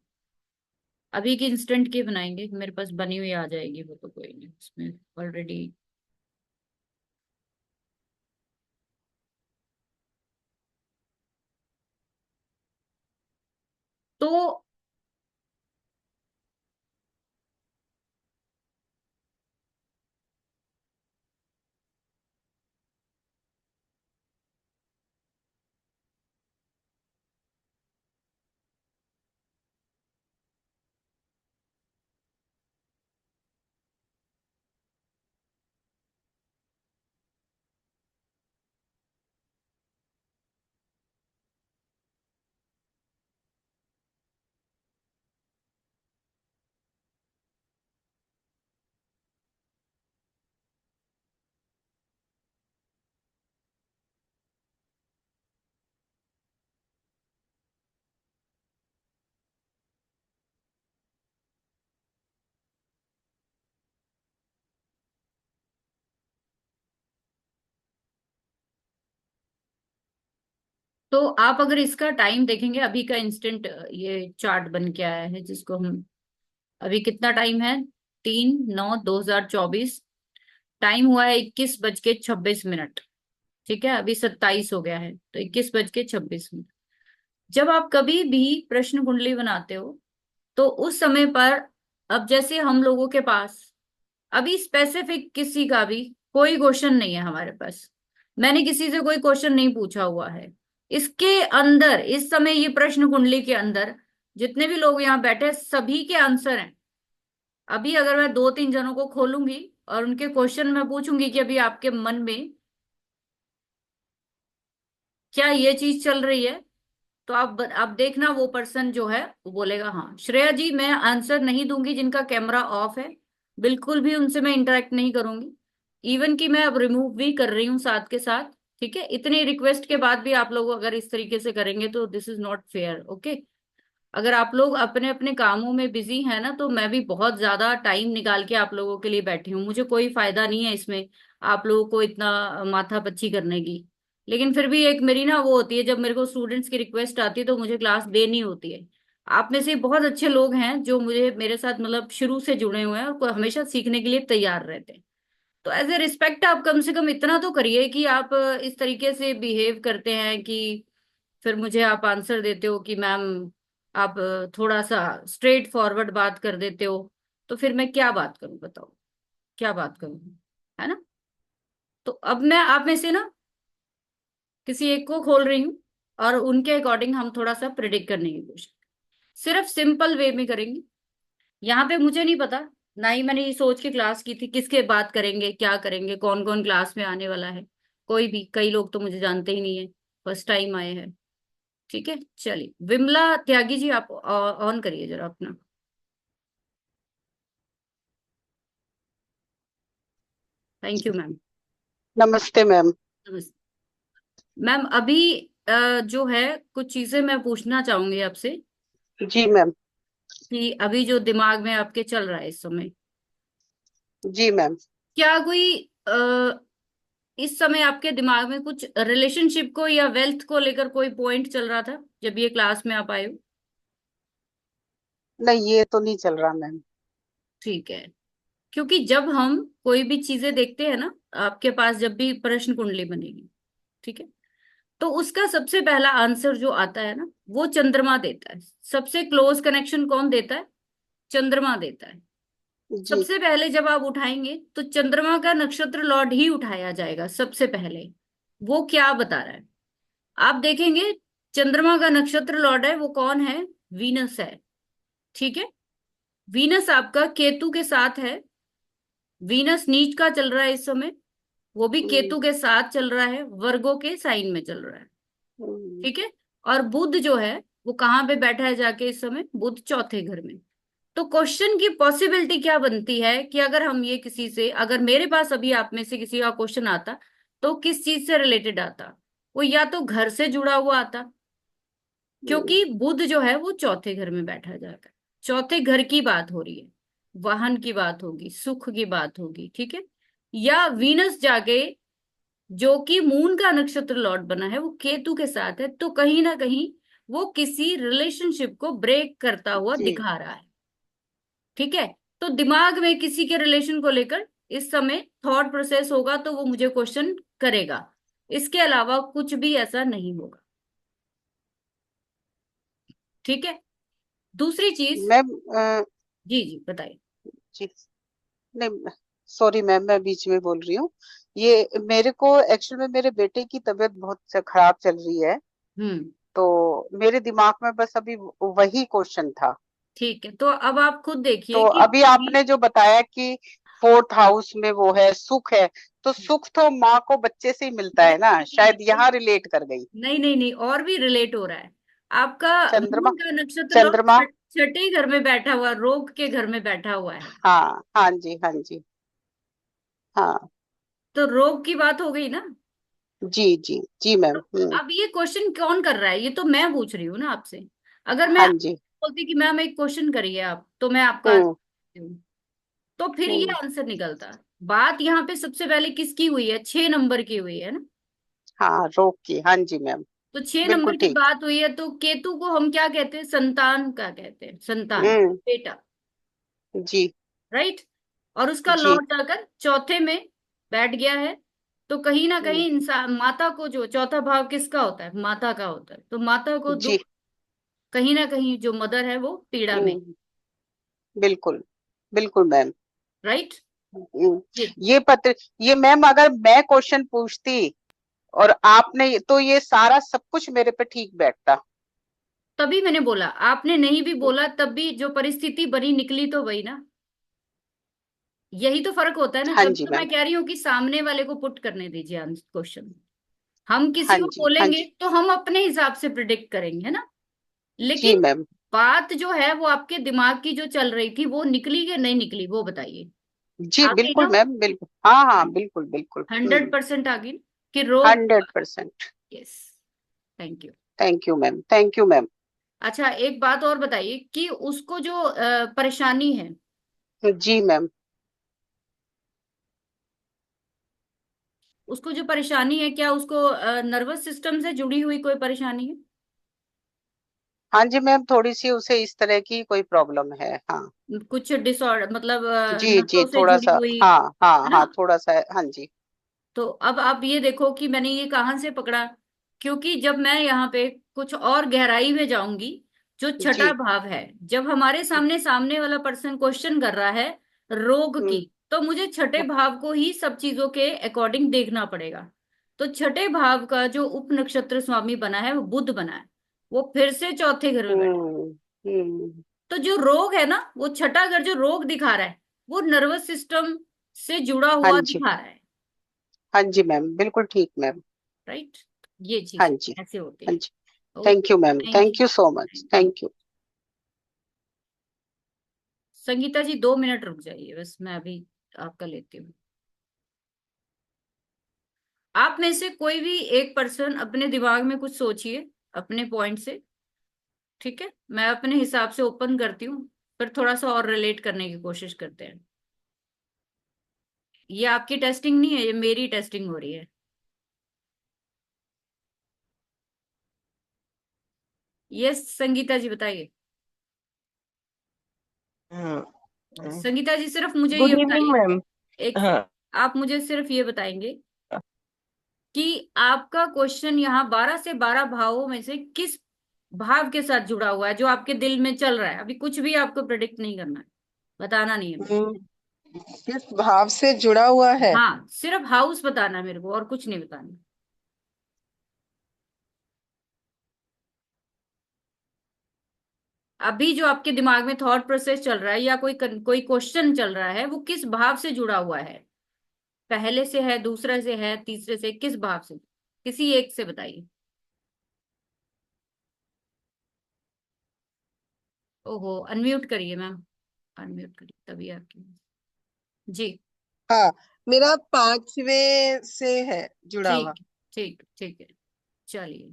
अभी की इंस्टेंट की बनाएंगे, मेरे पास बनी हुई आ जाएगी वो, तो कोई नहीं उसमें ऑलरेडी। तो आप अगर इसका टाइम देखेंगे, अभी का इंस्टेंट ये चार्ट बन के आया है जिसको हम, अभी कितना टाइम है, 3/9/2024। टाइम हुआ है 21:26। ठीक है, अभी 27 हो गया है, तो 21:26। जब आप कभी भी प्रश्न कुंडली बनाते हो तो उस समय पर, अब जैसे हम लोगों के पास अभी स्पेसिफिक किसी का भी कोई क्वेश्चन नहीं है हमारे पास, मैंने किसी से कोई क्वेश्चन नहीं पूछा हुआ है। इसके अंदर इस समय ये प्रश्न कुंडली के अंदर जितने भी लोग यहाँ बैठे हैं, सभी के आंसर हैं। अभी अगर मैं 2-3 जनों को खोलूंगी और उनके क्वेश्चन मैं पूछूंगी कि अभी आपके मन में क्या ये चीज चल रही है, तो आप देखना वो पर्सन जो है वो बोलेगा हाँ श्रेया जी, मैं आंसर नहीं दूंगी जिनका कैमरा ऑफ है। बिल्कुल भी उनसे मैं इंटरेक्ट नहीं करूंगी। इवन कि मैं अब रिमूव भी कर रही हूँ साथ के साथ। ठीक है, इतनी रिक्वेस्ट के बाद भी आप लोग अगर इस तरीके से करेंगे तो this is not fair. Okay, अगर आप लोग अपने अपने कामों में बिजी हैं ना, तो मैं भी बहुत ज्यादा टाइम निकाल के आप लोगों के लिए बैठी हूँ, मुझे कोई फायदा नहीं है इसमें आप लोगों को इतना माथा पच्ची करने की। लेकिन फिर भी एक मेरी ना वो होती है, जब मेरे को स्टूडेंट्स की रिक्वेस्ट आती है तो मुझे क्लास देनी होती है। आप में से बहुत अच्छे लोग हैं जो मुझे मेरे साथ मतलब शुरू से जुड़े हुए हैं और हमेशा सीखने के लिए तैयार रहते हैं। तो एज ए रिस्पेक्ट आप कम से कम इतना तो करिए कि आप इस तरीके से बिहेव करते हैं कि फिर मुझे आप आंसर देते हो कि मैम आप थोड़ा सा स्ट्रेट फॉरवर्ड बात कर देते हो। तो फिर मैं क्या बात करूं, बताओ क्या बात करूं, है ना? तो अब मैं आप में से ना किसी एक को खोल रही हूँ और उनके अकॉर्डिंग हम थोड़ा सा प्रिडिक्ट करने की कोशिश, सिर्फ सिंपल वे में करेंगे। यहाँ पे मुझे नहीं पता, ना ही मैंने ये सोच के क्लास की थी किसके बात करेंगे, क्या करेंगे, कौन कौन क्लास में आने वाला है। कोई भी, कई लोग तो मुझे जानते ही नहीं है, फर्स्ट टाइम आए हैं। ठीक है, चलिए विमला त्यागी जी, आप ऑन करिए जरा अपना। Thank you ma'am. नमस्ते मैम। नमस्ते मैम। अभी जो है कुछ चीजें मैं पूछना चाहूंगी आपसे जी मैम। कि अभी जो दिमाग में आपके चल रहा है इस समय, जी मैम। क्या कोई इस समय आपके दिमाग में कुछ रिलेशनशिप को या वेल्थ को लेकर कोई पॉइंट चल रहा था जब ये क्लास में आप आए हो? नहीं, ये तो नहीं चल रहा मैम। ठीक है, क्योंकि जब हम कोई भी चीजें देखते हैं ना, आपके पास जब भी प्रश्न कुंडली बनेगी, ठीक है, तो उसका सबसे पहला आंसर जो आता है ना, वो चंद्रमा देता है। सबसे क्लोज कनेक्शन कौन देता है? चंद्रमा देता है। जी। सबसे पहले जब आप उठाएंगे तो चंद्रमा का नक्षत्र लॉर्ड ही उठाया जाएगा सबसे पहले। वो क्या बता रहा है आप देखेंगे। चंद्रमा का नक्षत्र लॉर्ड है वो कौन है? वीनस है। ठीक है, वीनस आपका केतु के साथ है। वीनस नीच का चल रहा है इस समय, वो भी हम्म, केतु के साथ चल रहा है, वर्गो के साइन में चल रहा है। हम्म, ठीक है, और बुध जो है वो कहाँ पे बैठा है जाके इस समय? बुध चौथे घर में। तो क्वेश्चन की पॉसिबिलिटी क्या बनती है कि अगर हम ये किसी से, अगर मेरे पास अभी आप में से किसी का क्वेश्चन आता, तो किस चीज से रिलेटेड आता? वो या तो घर से जुड़ा हुआ आता, हम्म, क्योंकि बुध जो है वो चौथे घर में बैठा जाकर चौथे घर की बात हो रही है, वाहन की बात होगी, सुख की बात होगी, ठीक है। या वीनस जाके, जो कि मून का नक्षत्र लॉर्ड बना है, वो केतु के साथ है, तो कहीं ना कहीं वो किसी रिलेशनशिप को ब्रेक करता हुआ जी दिखा रहा है, ठीक है। तो दिमाग में किसी के रिलेशन को लेकर इस समय थॉट प्रोसेस होगा, तो वो मुझे क्वेश्चन करेगा। इसके अलावा कुछ भी ऐसा नहीं होगा, ठीक है। दूसरी चीज। मैम। जी जी बताइए। जी नहीं, सॉरी मैम, मैं बीच में बोल रही हूँ। ये मेरे को एक्चुअल में मेरे बेटे की तबीयत बहुत खराब चल रही है। हम्म। तो मेरे दिमाग में बस अभी वही क्वेश्चन था। ठीक है, तो अब आप खुद देखिए तो कि अभी आपने जो बताया कि फोर्थ हाउस में वो है, सुख है, तो सुख तो माँ को बच्चे से ही मिलता है ना, शायद यहाँ रिलेट कर गई। नहीं नहीं नहीं, और भी रिलेट हो रहा है। आपका चंद्रमा। मून का नक्षत्र लोग चंद्रमा। छठे घर में बैठा हुआ, रोग के घर में बैठा हुआ है। हाँ हाँ जी, हाँ जी। हाँ तो रोग की बात हो गई ना। जी जी जी तो मैम। अब ये क्वेश्चन कौन कर रहा है? ये तो मैं पूछ रही हूँ ना आपसे। अगर मैं हाँ जी। बोलती कि मैम एक क्वेश्चन करिए आप, तो मैं आपका आंसर हम्म देती हूँ, तो फिर ये हम्म। आंसर निकलता। बात यहाँ पे सबसे पहले किसकी हुई है? 6 नंबर की हुई है ना। हाँ, रोक की, हाँ जी मैम। तो 6 नंबर बिल्कुल की ठीक। बात हुई है, तो केतु को हम क्या कहते हैं? संतान का कहते हैं, संतान, हम्म। बेटा, जी राइट। और उसका जी। लॉर्ड जाकर चौथे में बैठ गया है। तो कहीं ना हम्म, कहीं इंसान, माता को, जो चौथा भाव किसका होता है? माता का होता है, तो माता को जी। दुख, कहीं ना कहीं जो मदर है वो पीड़ा में, हम्म, बिल्कुल बिल्कुल मैम। राइट। हम्म, ये ये पत्र, ये मैम अगर मैं क्वेश्चन पूछती और आपने, तो ये सारा सब कुछ मेरे पे ठीक बैठता। तभी मैंने बोला, आपने नहीं भी बोला तब भी जो परिस्थिति बनी निकली तो वही ना। यही तो फर्क होता है ना, हाँ तभी जी तो मैं मैम। कह रही हूँ कि सामने वाले को पुट करने दीजिए क्वेश्चन। हम किसी हाँ को जी हाँ बोलेंगे जी। तो हम अपने हिसाब से प्रिडिक्ट करेंगे, है ना। जी लेकिन मैम। बात जो है वो आपके दिमाग की जो चल रही थी, वो निकली कि नहीं निकली, वो बताइए। जी आ गई बिल्कुल ना? मैम, बिल्कुल, हाँ हाँ, बिल्कुल बिल्कुल। 100% आ गई कि रोग। 100%। Yes. Thank you. Thank you ma'am, thank you ma'am. अच्छा, एक बात और बताइए कि उसको जो परेशानी है, जी मैम। उसको जो परेशानी है, क्या उसको नर्वस सिस्टम से जुड़ी हुई कोई परेशानी है? हाँ जी मैम, थोड़ी सी उसे इस तरह की कोई प्रॉब्लम है, हाँ। कुछ डिसऑर्डर, मतलब जी जी, नसों से थोड़ा जुड़ी सा। हुई, हाँ हाँ है ना। हाँ, थोड़ा सा है, हाँ जी। तो अब आप ये देखो कि मैंने ये कहाँ से पकड़ा, क्योंकि जब मैं यहाँ पे कुछ और गहराई में जाऊंगी, जो छठा जी। भाव है, जब हमारे सामने सामने वाला पर्सन क्वेश्चन कर रहा है रोग की, हम्म तो मुझे छठे भाव को ही सब चीजों के अकॉर्डिंग देखना पड़ेगा। तो छठे भाव का जो उप नक्षत्र स्वामी बना है वो बुध बना है, वो फिर से चौथे घर में बैठा। हम्म हम्म। तो जो रोग है ना, वो छठा घर जो रोग दिखा रहा है, वो नर्वस सिस्टम से जुड़ा हाँ हुआ जी। दिखा रहा है, हाँ जी मैम, बिल्कुल ठीक मैम। राइट। ये हाँ चीज जी। ऐसे होती हाँ है। जी। Thank okay, you ma'am, thank you. Thank you so much, thank you. Thank you. Sangeeta ji 2 minute रुक जाइए बस, मैं अभी आपका लेती हूँ। आप में से कोई भी एक पर्सन अपने दिमाग में कुछ सोचिए अपने पॉइंट से, ठीक है। मैं अपने हिसाब से ओपन करती हूँ, फिर थोड़ा सा और रिलेट करने की कोशिश करते हैं। ये आपकी टेस्टिंग नहीं है, ये मेरी टेस्टिंग हो रही है। यस संगीता जी बताइए। हाँ। संगीता जी सिर्फ मुझे ये गुड इवनिंग बताइए, मैम। एक हाँ। आप मुझे सिर्फ ये बताएंगे कि आपका क्वेश्चन यहाँ 12 से 12 भावों में से किस भाव के साथ जुड़ा हुआ है, जो आपके दिल में चल रहा है। अभी कुछ भी आपको प्रेडिक्ट नहीं करना है, बताना नहीं है मुझे। हम्म, किस भाव से जुड़ा हुआ है? हाँ, सिर्फ हाउस बताना है मेरे को, और कुछ नहीं बताना। अभी जो आपके दिमाग में थॉट प्रोसेस चल रहा है, या कोई क्वेश्चन चल रहा है, वो किस भाव से जुड़ा हुआ है? पहले से है, दूसरे से है, तीसरे से, किस भाव से? किसी एक से बताइए। ओहो, अनम्यूट करिए मैम, अनम्यूट करिए तभी आपकी। जी। हाँ, मेरा 5वें से है जुड़ा हुआ। ठीक, ठीक, ठीक है, चलिए।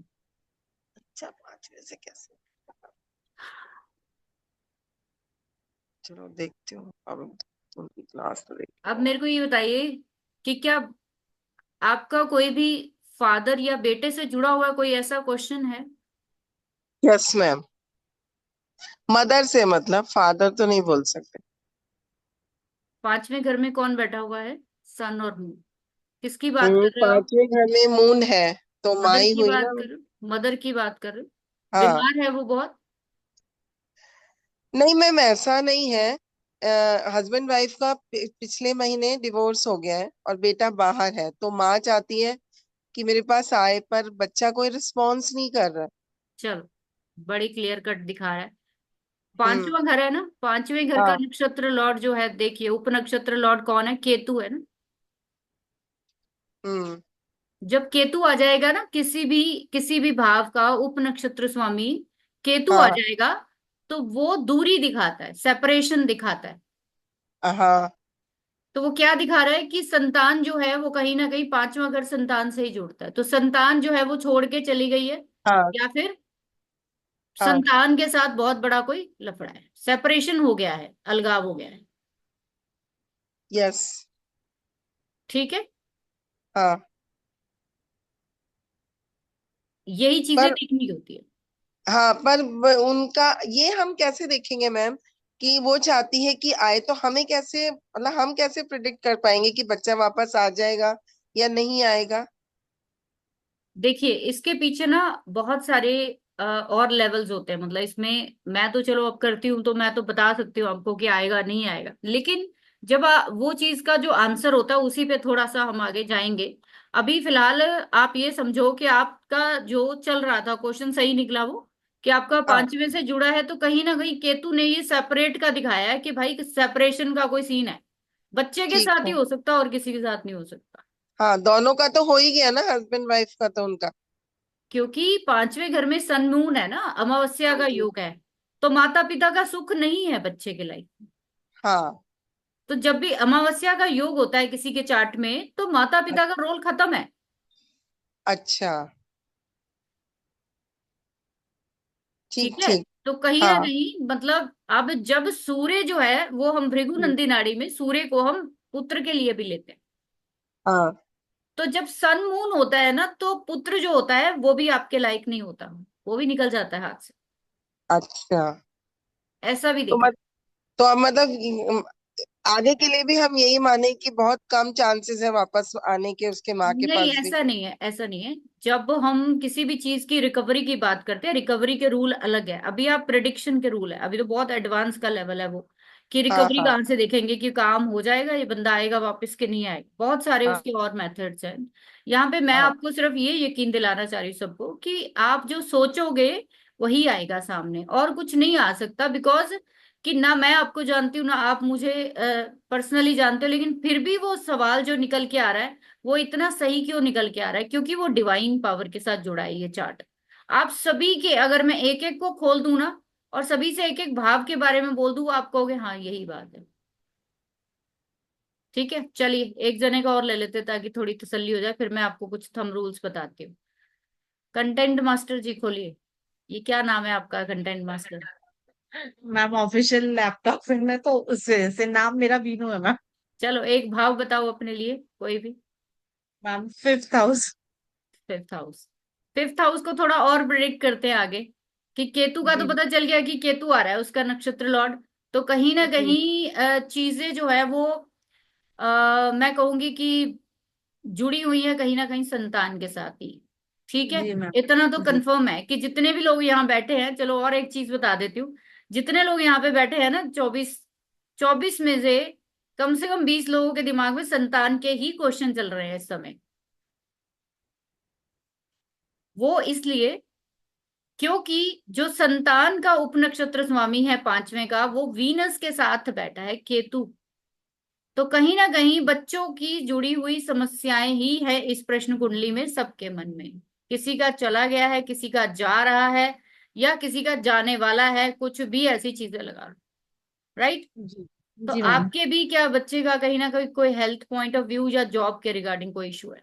अच्छा, 5वें से कैसे? चलो देखती हूँ अब, उनकी क्लास तो देखती अब हूँ। मेरे को ये बताइए कि क्या आपका कोई भी फादर या बेटे से जुड़ा हुआ कोई ऐसा क्वेश्चन है? Yes ma'am. मदर से, मतलब फादर तो नहीं बोल सकते। पांचवें घर में कौन बैठा हुआ है? सन और मून। किसकी बात कर रहे हो आप? 5वें घर में मून है, तो मदर माई की हुई बात ना। कर रहे हो, मदर की बात कर रहे हो? हाँ। बीमार है वो बहुत? नहीं मैम, ऐसा नहीं है। हस्बैंड वाइफ का पिछले महीने डिवोर्स हो गया है और बेटा बाहर है, तो माँ चाहती है कि मेरे पास आए, पर बच्चा कोई रिस्पॉन्स नहीं कर रहा। चलो, बड़ी क्लियर कट दिखा रहा है। हम्म। पांचवा घर है ना, पांचवें घर का हाँ। नक्षत्र लॉर्ड जो है, देखिए उप नक्षत्र लॉर्ड कौन है? केतु है ना। हम्म। जब केतु आ जाएगा ना, किसी भी भाव का उप नक्षत्र स्वामी केतु आ हाँ। जाएगा, तो वो दूरी दिखाता है, सेपरेशन दिखाता है। हाँ। तो वो क्या दिखा रहा है कि संतान जो है वो कहीं ना कहीं पांचवा घर संतान से ही जुड़ता है, तो संतान जो है वो छोड़ के चली गई है, हाँ। या फिर हाँ। संतान के साथ बहुत बड़ा कोई लफड़ा है, सेपरेशन हो गया है, अलगाव हो गया है। यस। ठीक है, हाँ। यही चीजें पर देखनी होती है। हाँ, पर उनका ये हम कैसे देखेंगे मैम, कि वो चाहती है कि आए, तो हमें कैसे, मतलब हम कैसे प्रिडिक्ट कर पाएंगे कि बच्चा वापस आ जाएगा या नहीं आएगा? देखिए, इसके पीछे ना बहुत सारे और लेवल्स होते हैं, मतलब इसमें मैं तो चलो अब करती हूँ तो मैं तो बता सकती हूँ आपको कि आएगा नहीं आएगा, लेकिन जब वो चीज का जो आंसर होता है उसी पे थोड़ा सा हम आगे जाएंगे। अभी फिलहाल आप ये समझो कि आपका जो चल रहा था क्वेश्चन सही निकला वो, कि आपका हाँ। पांचवें से जुड़ा है, तो कहीं ना कहीं केतु ने ये सेपरेट का दिखाया है कि भाई सेपरेशन का कोई सीन है। बच्चे के ठीक साथ ही है। हो सकता और किसी के साथ नहीं हो सकता। हाँ, दोनों का तो हो ही गया ना, हस्बैंड वाइफ का तो उनका। क्योंकि पांचवें घर में सन मून है ना, अमावस्या हाँ का जी। योग है, तो माता पिता का सुख नहीं है बच्चे के लाइफ में। हाँ। तो जब भी अमावस्या का योग होता है किसी के चार्ट में, तो माता पिता का रोल खत्म है। अच्छा। ठीक ठीक है, ठीक। तो कहीं ना हाँ। कहीं मतलब अब जब सूर्य जो है वो, हम भृगु हम्म। नंदी नाड़ी में सूर्य को हम पुत्र के लिए भी लेते हैं, हाँ। तो जब सन मून होता है ना, तो पुत्र जो होता है वो भी आपके लायक नहीं होता, वो भी निकल जाता है हाथ से। अच्छा। ऐसा भी तो देखा। तो अब मतलब आगे के लिए भी हम यही माने कि बहुत कम चांसेस है वापस आने के उसके माँ के नहीं, पास भी? ऐसा नहीं है, ऐसा नहीं है। जब हम किसी भी चीज की रिकवरी की बात करते हैं, रिकवरी के रूल अलग है, अभी आप प्रिडिक्शन के रूल है, अभी तो बहुत एडवांस का लेवल है वो, कि हाँ। रिकवरी हाँ। कहाँ से देखेंगे कि काम हो जाएगा, ये बंदा आएगा वापस के नहीं आएगा, बहुत सारे हाँ। उसके और मेथड्स हैं। यहाँ पे मैं हाँ। आपको सिर्फ ये यकीन दिलाना चाह रही हूँ सबको कि आप जो सोचोगे वही आएगा सामने, और कुछ नहीं आ सकता, बिकॉज कि ना मैं आपको जानती हूँ ना आप मुझे पर्सनली जानते हो, लेकिन फिर भी वो सवाल जो निकल के आ रहा है वो इतना सही क्यों निकल के आ रहा है? क्योंकि वो डिवाइन पावर के साथ जुड़ा है ये चार्ट। आप सभी के, अगर मैं एक एक को खोल दूं ना और सभी से एक एक भाव के बारे में बोल दूं, आप कहोगे हाँ यही बात है। ठीक है, चलिए एक जने का और ले लेते ताकि थोड़ी तसल्ली हो जाए, फिर मैं आपको कुछ थंब रूल्स बताती हूँ। कंटेंट मास्टर जी खोलिए, ये क्या नाम है आपका content master? Ma'am official laptop में तो उससे नाम मेरा बीनू है मैम। चलो एक भाव बताओ अपने लिए कोई भी। Ma'am 5th house. Fifth house. Fifth house को थोड़ा और प्रिडिक्ट करते हैं आगे, कि केतु का तो जी। पता चल गया कि केतु आ रहा है, उसका नक्षत्र लॉर्ड, तो कहीं ना जी। कहीं चीजें जो है वो मैं कहूंगी कि जुड़ी हुई है कहीं ना कहीं संतान के साथ ही। ठीक है, जी मैम। इतना तो जी। कंफर्म है कि जितने भी लोग यहाँ बैठे हैं, चलो और एक चीज बता देती हूँ, जितने लोग यहाँ पे बैठे हैं ना, 24 में से कम 20 लोगों के दिमाग में संतान के ही क्वेश्चन चल रहे हैं इस समय। वो इसलिए क्योंकि जो संतान का उपनक्षत्र स्वामी है पांचवें का, वो वीनस के साथ बैठा है केतु, तो कहीं ना कहीं बच्चों की जुड़ी हुई समस्याएं ही है इस प्रश्न कुंडली में सबके मन में। किसी का चला गया है, किसी का जा रहा है, या किसी का जाने वाला है, कुछ भी ऐसी चीजें लगा लो, राइट। जी तो जी मैम। आपके भी क्या बच्चे का कहीं ना कहीं कोई हेल्थ पॉइंट ऑफ व्यू या जॉब के रिगार्डिंग कोई इशू है?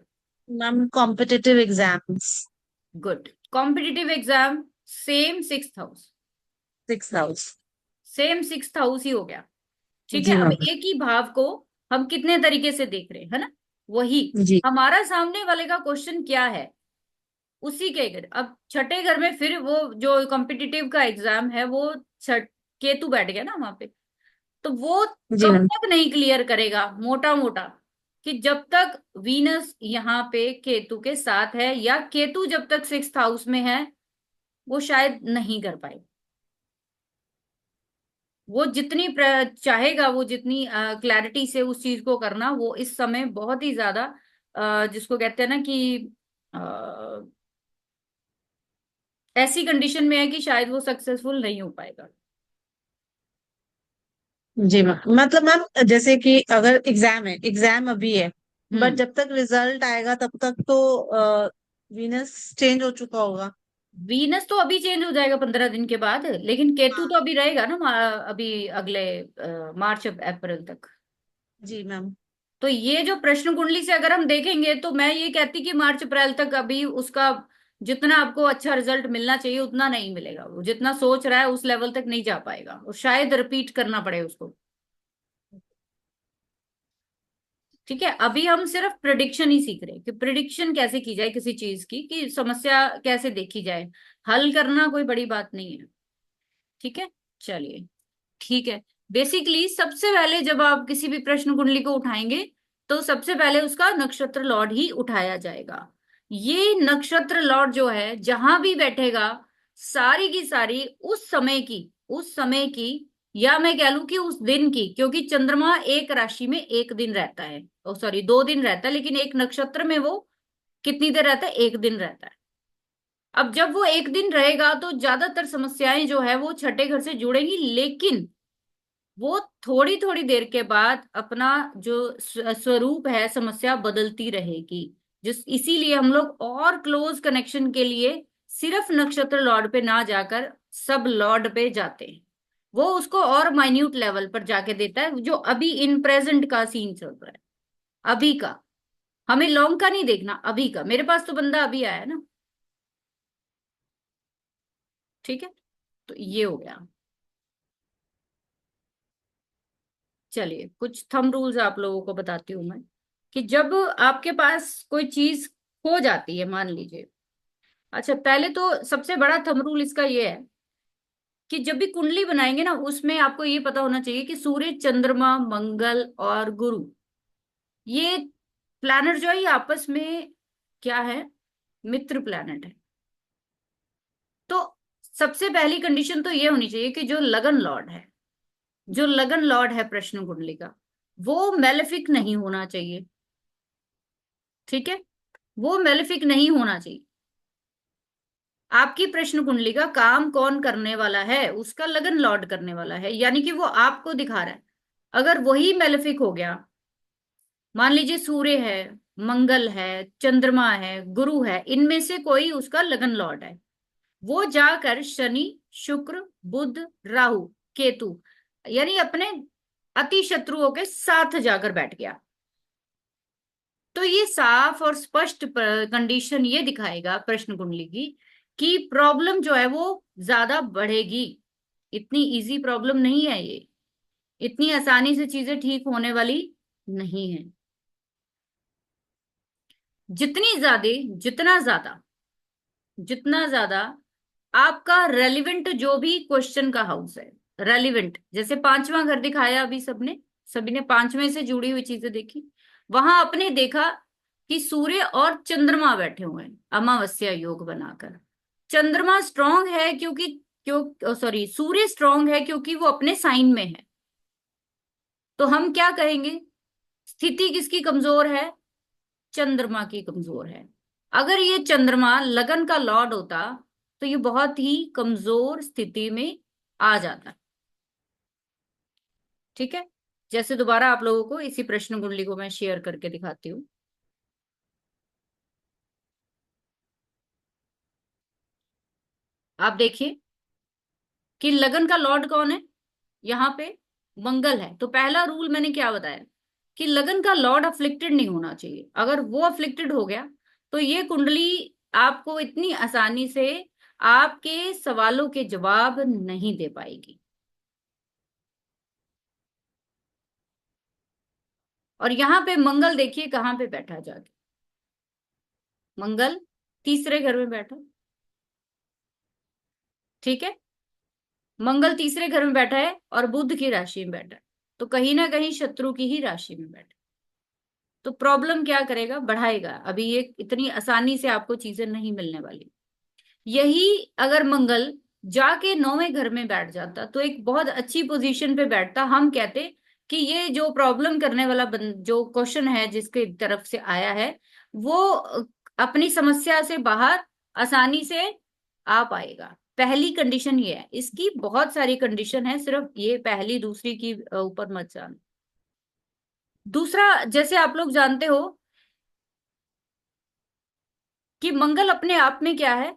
Ma'am competitive exams. Good. Competitive exam, same 6th house, 6 house. Same 6th house ही हो गया। ठीक है, जी अब मैम। एक ही भाव को हम कितने तरीके से देख रहे हैं, है ना। वही जी हमारा सामने वाले का क्वेश्चन क्या है, उसी के घर, अब छठे घर में फिर वो जो कॉम्पिटिटिव का एग्जाम है वो छठ, केतु बैठ गया ना वहां पे। तो वो जी कब मैम। तक नहीं क्लियर करेगा मोटा मोटा, कि जब तक वीनस यहाँ पे केतु के साथ है, या केतु जब तक 6th हाउस में है, वो शायद नहीं कर पाए। वो जितनी चाहेगा, वो जितनी क्लैरिटी से उस चीज को करना, वो इस समय बहुत ही ज्यादा जिसको कहते हैं ना कि अ, ऐसी कंडीशन में है कि शायद वो सक्सेसफुल नहीं हो पाएगा। जी मैम, मतलब मैम जैसे कि अगर एग्जाम है, एग्जाम अभी है, बट हम्म। जब तक रिजल्ट आएगा तब तक तो वीनस चेंज हो चुका होगा। वीनस तो अभी चेंज हो जाएगा 15 दिन के बाद, लेकिन केतु तो अभी रहेगा ना अभी अगले मार्च अप्रैल तक। जी मैम। तो ये जो प्रश्न कुंडली से अगर हम देखेंगे, तो मैं ये कहती कि मार्च अप्रैल तक अभी उसका जितना आपको अच्छा रिजल्ट मिलना चाहिए उतना नहीं मिलेगा। वो जितना सोच रहा है उस लेवल तक नहीं जा पाएगा, और शायद रिपीट करना पड़े उसको। ठीक है, अभी हम सिर्फ प्रिडिक्शन ही सीख रहे हैं कि प्रिडिक्शन कैसे की जाए किसी चीज की, कि समस्या कैसे देखी जाए, हल करना कोई बड़ी बात नहीं है। ठीक है, चलिए, ठीक है। बेसिकली सबसे पहले जब आप किसी भी प्रश्न कुंडली को उठाएंगे, तो सबसे पहले उसका नक्षत्र लॉर्ड ही उठाया जाएगा। ये नक्षत्र लॉर्ड जो है जहां भी बैठेगा, सारी की सारी उस समय की या मैं कह लूं कि उस दिन की, क्योंकि चंद्रमा एक राशि में एक दिन रहता है, ओ सॉरी 2 दिन रहता है, लेकिन एक नक्षत्र में वो कितनी देर रहता है, एक दिन रहता है। अब जब वो एक दिन रहेगा, तो ज्यादातर समस्याएं जो है वो छठे घर से जुड़ेंगी, लेकिन वो थोड़ी थोड़ी देर के बाद अपना जो स्वरूप है, समस्या बदलती रहेगी। जिस इसीलिए हम लोग और क्लोज कनेक्शन के लिए सिर्फ नक्षत्र लॉर्ड पे ना जाकर सब लॉर्ड पे जाते हैं। वो उसको और माइन्यूट लेवल पर जाके देता है, जो अभी इन प्रेजेंट का सीन चल रहा है, अभी का। हमें लॉन्ग का नहीं देखना, अभी का। मेरे पास तो बंदा अभी आया है ना। ठीक है, तो ये हो गया। चलिए, कुछ थंब रूल्स आप लोगों को बताती हूँ मैं, कि जब आपके पास कोई चीज खो जाती है, मान लीजिए। अच्छा, पहले तो सबसे बड़ा थंब रूल इसका ये है कि जब भी कुंडली बनाएंगे ना, उसमें आपको ये पता होना चाहिए कि सूर्य, चंद्रमा, मंगल और गुरु, ये प्लैनेट जो है, ये आपस में क्या है, मित्र प्लैनेट है। तो सबसे पहली कंडीशन तो ये होनी चाहिए कि जो लगन लॉर्ड है, जो लगन लॉर्ड है प्रश्न कुंडली का, वो मेलेफिक नहीं होना चाहिए। ठीक है, वो मेलेफिक नहीं होना चाहिए। आपकी प्रश्न कुंडली का काम कौन करने वाला है, उसका लगन लॉर्ड करने वाला है, यानी कि वो आपको दिखा रहा है। अगर वही मेलेफिक हो गया, मान लीजिए सूर्य है, मंगल है, चंद्रमा है, गुरु है, इनमें से कोई उसका लगन लॉर्ड है, वो जाकर शनि, शुक्र, बुध, राहु, केतु, यानी अपने अति शत्रुओं के साथ जाकर बैठ गया, तो ये साफ और स्पष्ट कंडीशन ये दिखाएगा प्रश्न कुंडली की, कि प्रॉब्लम जो है वो ज्यादा बढ़ेगी। इतनी इजी प्रॉब्लम नहीं है ये, इतनी आसानी से चीजें ठीक होने वाली नहीं है। जितनी ज्यादा जितना ज्यादा जितना ज्यादा आपका रेलिवेंट जो भी क्वेश्चन का हाउस है, रेलिवेंट, जैसे पांचवा घर दिखाया अभी सबने, सभी ने पांचवें से जुड़ी हुई चीजें देखी। वहां आपने देखा कि सूर्य और चंद्रमा बैठे हुए हैं अमावस्या योग बनाकर। चंद्रमा स्ट्रांग है क्योंकि क्यों सॉरी सूर्य स्ट्रांग है क्योंकि वो अपने साइन में है। तो हम क्या कहेंगे, स्थिति किसकी कमजोर है, चंद्रमा की कमजोर है। अगर ये चंद्रमा लगन का लॉर्ड होता, तो ये बहुत ही कमजोर स्थिति में आ जाता। ठीक है, जैसे दोबारा आप लोगों को इसी प्रश्न कुंडली को मैं शेयर करके दिखाती हूँ। आप देखिए कि लगन का लॉर्ड कौन है, यहाँ पे मंगल है। तो पहला रूल मैंने क्या बताया कि लगन का लॉर्ड अफ्लिक्टेड नहीं होना चाहिए। अगर वो अफ्लिक्टेड हो गया तो ये कुंडली आपको इतनी आसानी से आपके सवालों के जवाब नहीं दे पाएगी। और यहाँ पे मंगल देखिए कहाँ पे बैठा जाके, मंगल तीसरे घर में बैठा। ठीक है, मंगल तीसरे घर में बैठा है और बुध की राशि में बैठा है, तो कहीं ना कहीं शत्रु की ही राशि में बैठा है। तो प्रॉब्लम क्या करेगा, बढ़ाएगा। अभी ये इतनी आसानी से आपको चीजें नहीं मिलने वाली। यही अगर मंगल जाके 9वें घर में बैठ जाता तो एक बहुत अच्छी पोजीशन पे बैठता। हम कहते कि ये जो प्रॉब्लम करने वाला जो क्वेश्चन है जिसके तरफ से आया है वो अपनी समस्या से बाहर आसानी से आ पाएगा। पहली कंडीशन ये है, इसकी बहुत सारी कंडीशन है, सिर्फ ये पहली दूसरी की ऊपर मत जाना। दूसरा, जैसे आप लोग जानते हो कि मंगल अपने आप में क्या है,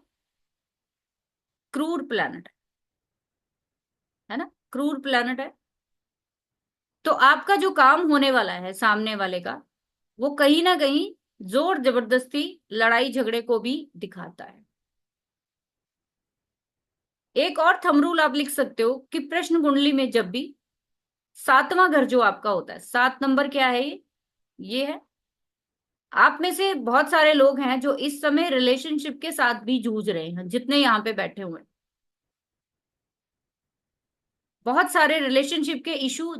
क्रूर प्लैनेट है ना, क्रूर प्लैनेट है। तो आपका जो काम होने वाला है सामने वाले का, वो कहीं ना कहीं जोर जबरदस्ती लड़ाई झगड़े को भी दिखाता है। एक और थंब रूल आप लिख सकते हो कि प्रश्न कुंडली में जब भी 7वां घर जो आपका होता है, 7 नंबर क्या है, ये है। आप में से बहुत सारे लोग हैं जो इस समय रिलेशनशिप के साथ भी जूझ रहे हैं, जितने यहाँ पे बैठे हुए हैं। बहुत सारे रिलेशनशिप के इशू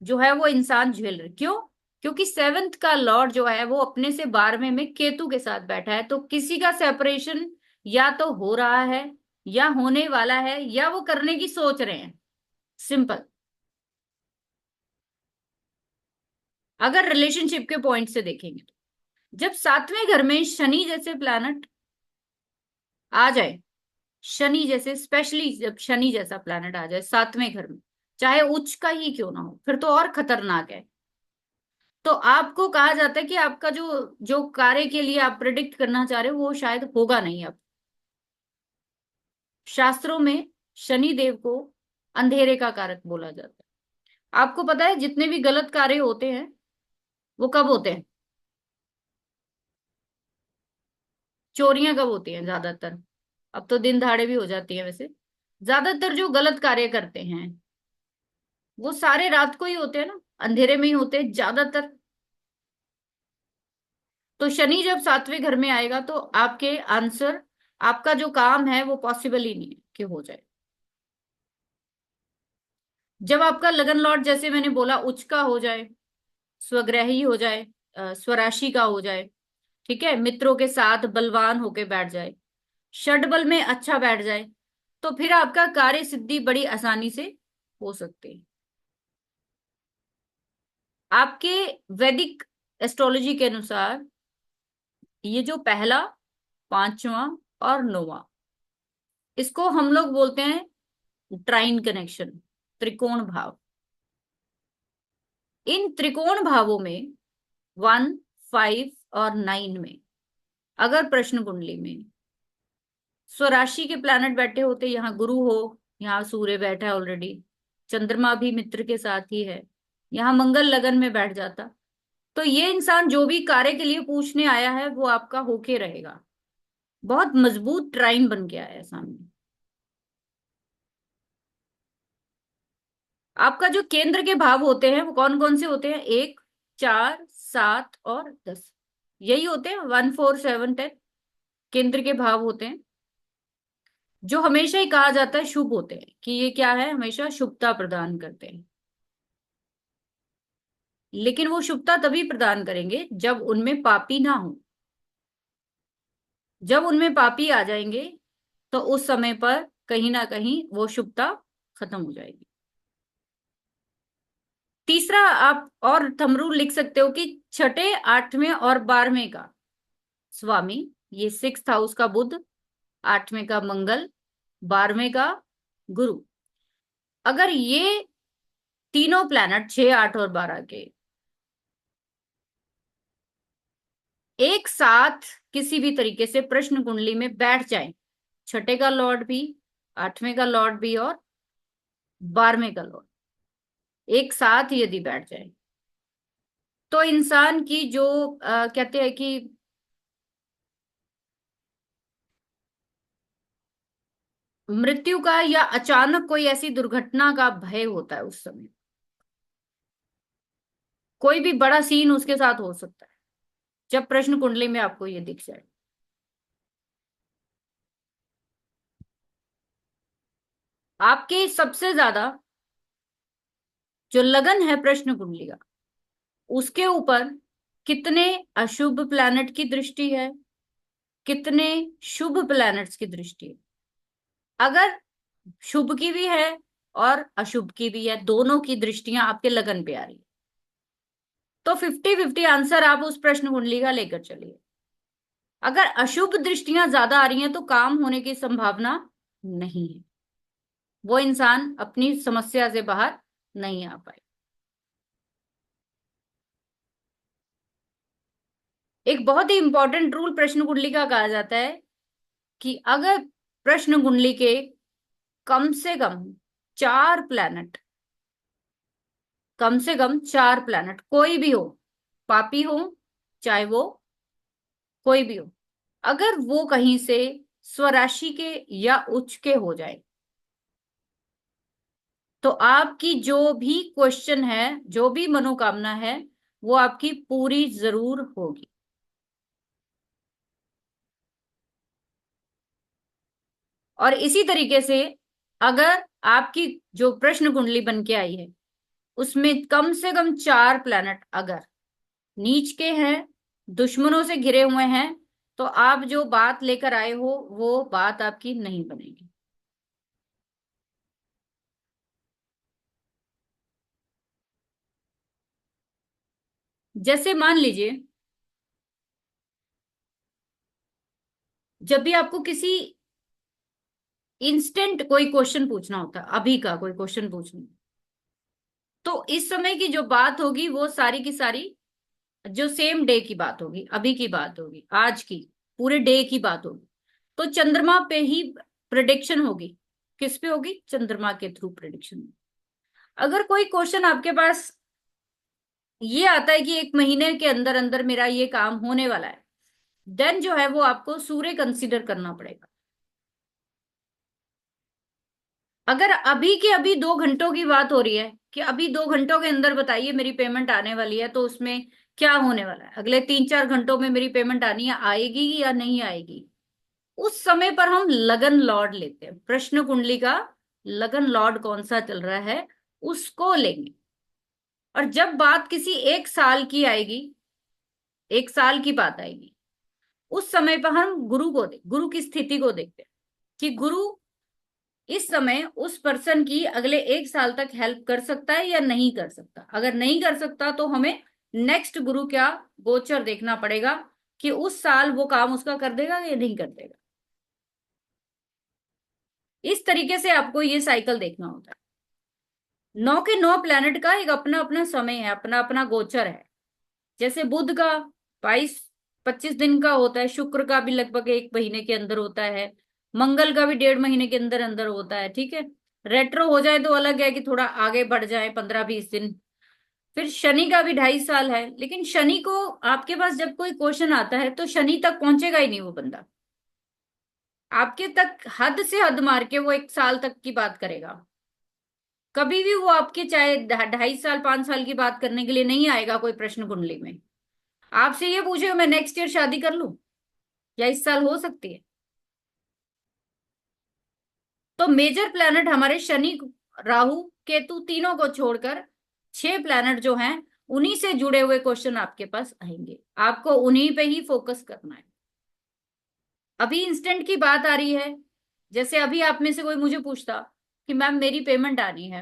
जो है वो इंसान झेल रहे। क्यों? क्योंकि 7th का लॉर्ड जो है वो अपने से 12वें में केतु के साथ बैठा है। तो किसी का सेपरेशन या तो हो रहा है या होने वाला है या वो करने की सोच रहे हैं। सिंपल। अगर रिलेशनशिप के पॉइंट से देखेंगे तो जब 7वें घर में शनि जैसे प्लैनेट आ जाए, शनि जैसे, स्पेशली जब शनि जैसा प्लैनेट आ जाए 7वें घर में, चाहे उच्च का ही क्यों ना हो, फिर तो और खतरनाक है। तो आपको कहा जाता है कि आपका जो जो कार्य के लिए आप प्रिडिक्ट करना चाह रहे हो वो शायद होगा नहीं। अब शास्त्रों में शनि देव को अंधेरे का कारक बोला जाता है। आपको पता है जितने भी गलत कार्य होते हैं वो कब होते हैं? चोरियां कब होती हैं ज्यादातर? अब तो दिन दहाड़े भी हो जाती है वैसे। ज्यादातर जो गलत कार्य करते हैं वो सारे रात को ही होते हैं ना, अंधेरे में ही होते हैं ज्यादातर। तो शनि जब 7वें घर में आएगा तो आपके आंसर, आपका जो काम है वो पॉसिबल ही नहीं है कि हो जाए। जब आपका लगन लॉर्ड, जैसे मैंने बोला, उच्च का हो जाए, स्वग्रही हो जाए, स्वराशि का हो जाए, ठीक है, मित्रों के साथ बलवान होके बैठ जाए, षड में अच्छा बैठ जाए, तो फिर आपका कार्य सिद्धि बड़ी आसानी से हो सकती है। आपके वैदिक एस्ट्रोलॉजी के अनुसार ये जो पहला, 5वां और 9वां, इसको हम लोग बोलते हैं ट्राइन कनेक्शन, त्रिकोण भाव। इन त्रिकोण भावों में 1, 5 और 9 में अगर प्रश्न कुंडली में स्वराशि के प्लैनेट बैठे होते, यहाँ गुरु हो, यहाँ सूर्य बैठा है ऑलरेडी, चंद्रमा भी मित्र के साथ ही है, यहाँ मंगल लगन में बैठ जाता, तो ये इंसान जो भी कार्य के लिए पूछने आया है वो आपका होके रहेगा। बहुत मजबूत ट्राइन बन के आया है सामने। आपका जो केंद्र के भाव होते हैं वो कौन कौन से होते हैं? 1, 4, 7 और 10, यही होते हैं। 1, 4, 7, 10 केंद्र के भाव होते हैं, जो हमेशा ही कहा जाता है शुभ होते हैं, कि ये क्या है, हमेशा शुभता प्रदान करते हैं। लेकिन वो शुभता तभी प्रदान करेंगे जब उनमें पापी ना हो। जब उनमें पापी आ जाएंगे तो उस समय पर कहीं ना कहीं वो शुभता खत्म हो जाएगी। तीसरा, आप और थंबरूल लिख सकते हो कि छठे, 8वें और 12वें का स्वामी, ये 6th हाउस का बुध, 8वें का मंगल, 12वें का गुरु, अगर ये तीनों प्लैनेट 6, 8 और 12 के एक साथ किसी भी तरीके से प्रश्न कुंडली में बैठ जाए छठे का लॉर्ड भी, आठवें का लॉर्ड भी और 12वें का लॉर्ड एक साथ यदि बैठ जाए तो इंसान की जो कहते हैं कि मृत्यु का या अचानक कोई ऐसी दुर्घटना का भय होता है उस समय। कोई भी बड़ा सीन उसके साथ हो सकता है जब प्रश्न कुंडली में आपको ये दिख जाए। आपके सबसे ज्यादा जो लगन है प्रश्न कुंडली का, उसके ऊपर कितने अशुभ प्लैनेट की दृष्टि है, कितने शुभ प्लैनेट्स की दृष्टि है। अगर शुभ की भी है और अशुभ की भी है, दोनों की दृष्टियां आपके लगन पे आ रही है, तो 50-50 आंसर आप उस प्रश्न कुंडली का लेकर चलिए। अगर अशुभ दृष्टियां ज्यादा आ रही हैं तो काम होने की संभावना नहीं है, वो इंसान अपनी समस्या से बाहर नहीं आ पाए। एक बहुत ही इंपॉर्टेंट रूल प्रश्न कुंडली का कहा जाता है कि अगर प्रश्न कुंडली के कम से कम 4 प्लैनेट, कम से कम 4 प्लैनेट कोई भी हो, पापी हो चाहे वो कोई भी हो, अगर वो कहीं से स्वराशि के या उच्च के हो जाए तो आपकी जो भी क्वेश्चन है, जो भी मनोकामना है, वो आपकी पूरी जरूर होगी। और इसी तरीके से अगर आपकी जो प्रश्न कुंडली बन के आई है उसमें कम से कम 4 प्लैनेट अगर नीच के हैं, दुश्मनों से घिरे हुए हैं, तो आप जो बात लेकर आए हो वो बात आपकी नहीं बनेगी। जैसे मान लीजिए जब भी आपको किसी इंस्टेंट कोई क्वेश्चन पूछना होता है, अभी का कोई क्वेश्चन पूछना, तो इस समय की जो बात होगी वो सारी की सारी जो सेम डे की बात होगी, अभी की बात होगी, आज की पूरे डे की बात होगी। तो चंद्रमा पे ही प्रिडिक्शन होगी। किस पे होगी? चंद्रमा के थ्रू प्रिडिक्शन। अगर कोई क्वेश्चन आपके पास ये आता है कि 1 महीने के अंदर अंदर मेरा ये काम होने वाला है, देन जो है वो आपको सूर्य कंसीडर करना पड़ेगा। अगर अभी के अभी 2 घंटों की बात हो रही है कि अभी 2 घंटों के अंदर बताइए मेरी पेमेंट आने वाली है, तो उसमें क्या होने वाला है, अगले 3-4 घंटों में मेरी पेमेंट आनी है, आएगी या नहीं आएगी, उस समय पर हम लगन लॉर्ड लेते हैं। प्रश्न कुंडली का लगन लॉर्ड कौन सा चल रहा है उसको लेंगे। और जब बात किसी 1 साल की आएगी, 1 साल की बात आएगी, उस समय पर हम गुरु की स्थिति को देखते हैं कि गुरु इस समय उस पर्सन की अगले 1 साल तक हेल्प कर सकता है या नहीं कर सकता। अगर नहीं कर सकता तो हमें नेक्स्ट गुरु क्या गोचर देखना पड़ेगा कि उस साल वो काम उसका कर देगा या नहीं कर देगा। इस तरीके से आपको ये साइकिल देखना होता है। 9 के 9 प्लैनेट का एक अपना अपना समय है, अपना अपना गोचर है। जैसे बुध का 22-25 दिन का होता है, शुक्र का भी लगभग 1 महीने के अंदर होता है, मंगल का भी 1.5 महीने के अंदर अंदर होता है। ठीक है, रेट्रो हो जाए तो अलग है कि थोड़ा आगे बढ़ जाए 15-20 दिन। फिर शनि का भी 2.5 साल है, लेकिन शनि को आपके पास जब कोई क्वेश्चन आता है तो शनि तक पहुंचेगा ही नहीं वो बंदा, आपके तक हद से हद मार के वो 1 साल तक की बात करेगा। कभी भी वो आपके चाहे 2.5 साल 5 साल की बात करने के लिए नहीं आएगा कोई प्रश्न कुंडली में। आपसे ये पूछे मैं नेक्स्ट ईयर शादी कर लूं या इस साल हो सकती है। तो मेजर प्लैनेट हमारे शनि, राहु, केतु तीनों को छोड़कर 6 प्लैनेट जो हैं उन्हीं से जुड़े हुए क्वेश्चन आपके पास आएंगे। आपको उन्हीं पे ही फोकस करना है। अभी इंस्टेंट की बात आ रही है, जैसे अभी आप में से कोई मुझे पूछता कि मैम मेरी पेमेंट आनी है,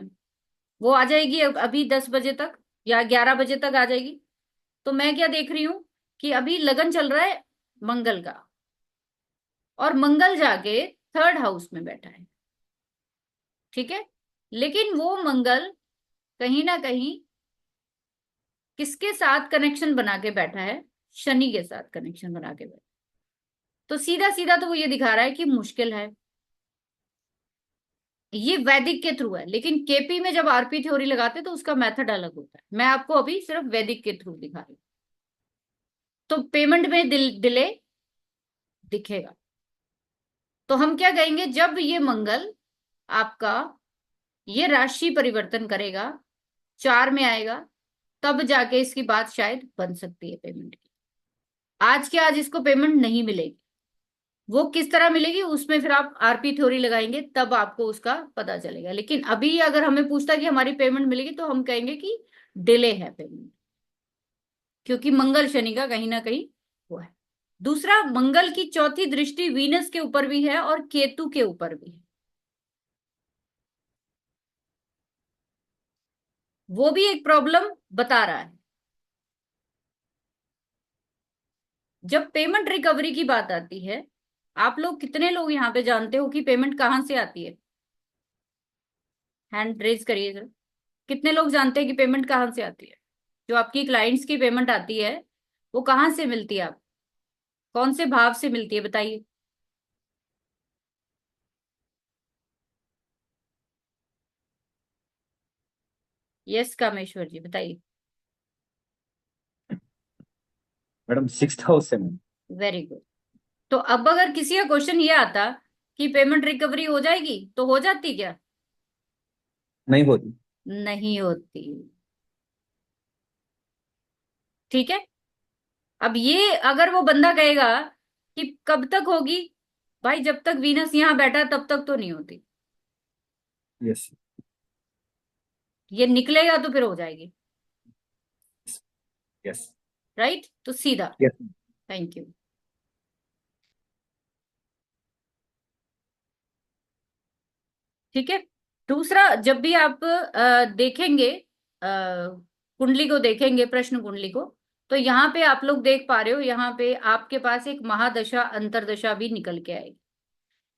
वो आ जाएगी अभी 10 बजे तक या 11 बजे तक आ जाएगी। तो मैं क्या देख रही हूं कि अभी लगन चल रहा है मंगल का, और मंगल जाके 3rd हाउस में बैठा है। ठीक है, लेकिन वो मंगल कहीं ना कहीं किसके साथ कनेक्शन बना के बैठा है? शनि के साथ कनेक्शन बना के बैठा। तो सीधा सीधा तो वो ये दिखा रहा है कि मुश्किल है। ये वैदिक के थ्रू है, लेकिन केपी में जब आरपी थ्योरी लगाते हैं तो उसका मेथड अलग होता है। मैं आपको अभी सिर्फ वैदिक के थ्रू दिखा रही हूँ। तो पेमेंट में डिले दिखेगा। तो हम क्या कहेंगे, जब ये मंगल आपका ये राशि परिवर्तन करेगा, 4 में आएगा, तब जाके इसकी बात शायद बन सकती है पेमेंट की। आज के आज इसको पेमेंट नहीं मिलेगी। वो किस तरह मिलेगी उसमें फिर आप आरपी थ्योरी लगाएंगे, तब आपको उसका पता चलेगा। लेकिन अभी अगर हमें पूछता कि हमारी पेमेंट मिलेगी, तो हम कहेंगे कि डिले है पेमेंट, क्योंकि मंगल शनि का कहीं ना कहीं वो है। दूसरा, मंगल की चौथी दृष्टि वीनस के ऊपर भी है और केतु के ऊपर भी है। वो भी एक प्रॉब्लम बता रहा है। जब पेमेंट रिकवरी की बात आती है, आप लोग कितने लोग यहाँ पे जानते हो कि पेमेंट कहाँ से आती है? हैंड रेज करिए जरा। कितने लोग जानते हैं कि पेमेंट कहाँ से आती है? जो आपकी क्लाइंट्स की पेमेंट आती है, वो कहाँ से मिलती है? आप कौन से भाव से मिलती है, बताइए। यस कामेश्वर जी, बताइए। मैडम 6th हाउस से मैम। Very good. तो अब अगर किसी का क्वेश्चन ये आता कि पेमेंट रिकवरी हो जाएगी, तो हो जाती क्या? नहीं होती। नहीं होती। ठीक है। अब ये अगर वो बंदा कहेगा कि कब तक होगी, भाई जब तक वीनस यहाँ बैठा तब तक तो नहीं होती। यस। ये निकलेगा तो फिर हो जाएगी। यस। राइट, तो सीधा। यस। Thank you. ठीक है। दूसरा, जब भी आप देखेंगे कुंडली को, देखेंगे प्रश्न कुंडली को, तो यहाँ पे आप लोग देख पा रहे हो, यहाँ पे आपके पास एक महादशा अंतरदशा भी निकल के आएगी।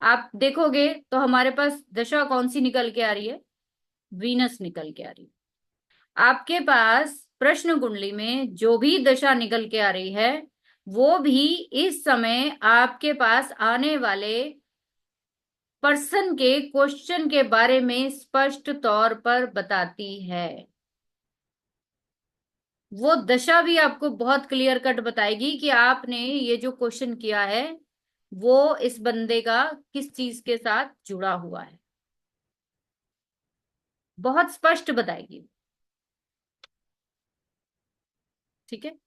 आप देखोगे तो हमारे पास दशा कौन सी निकल के आ रही है? वीनस निकल के आ रही है। आपके पास प्रश्न कुंडली में जो भी दशा निकल के आ रही है, वो भी इस समय आपके पास आने वाले पर्सन के क्वेश्चन के बारे में स्पष्ट तौर पर बताती है। वो दशा भी आपको बहुत क्लियर कट बताएगी कि आपने ये जो क्वेश्चन किया है, वो इस बंदे का किस चीज के साथ जुड़ा हुआ है, बहुत स्पष्ट बताएगी। ठीक है।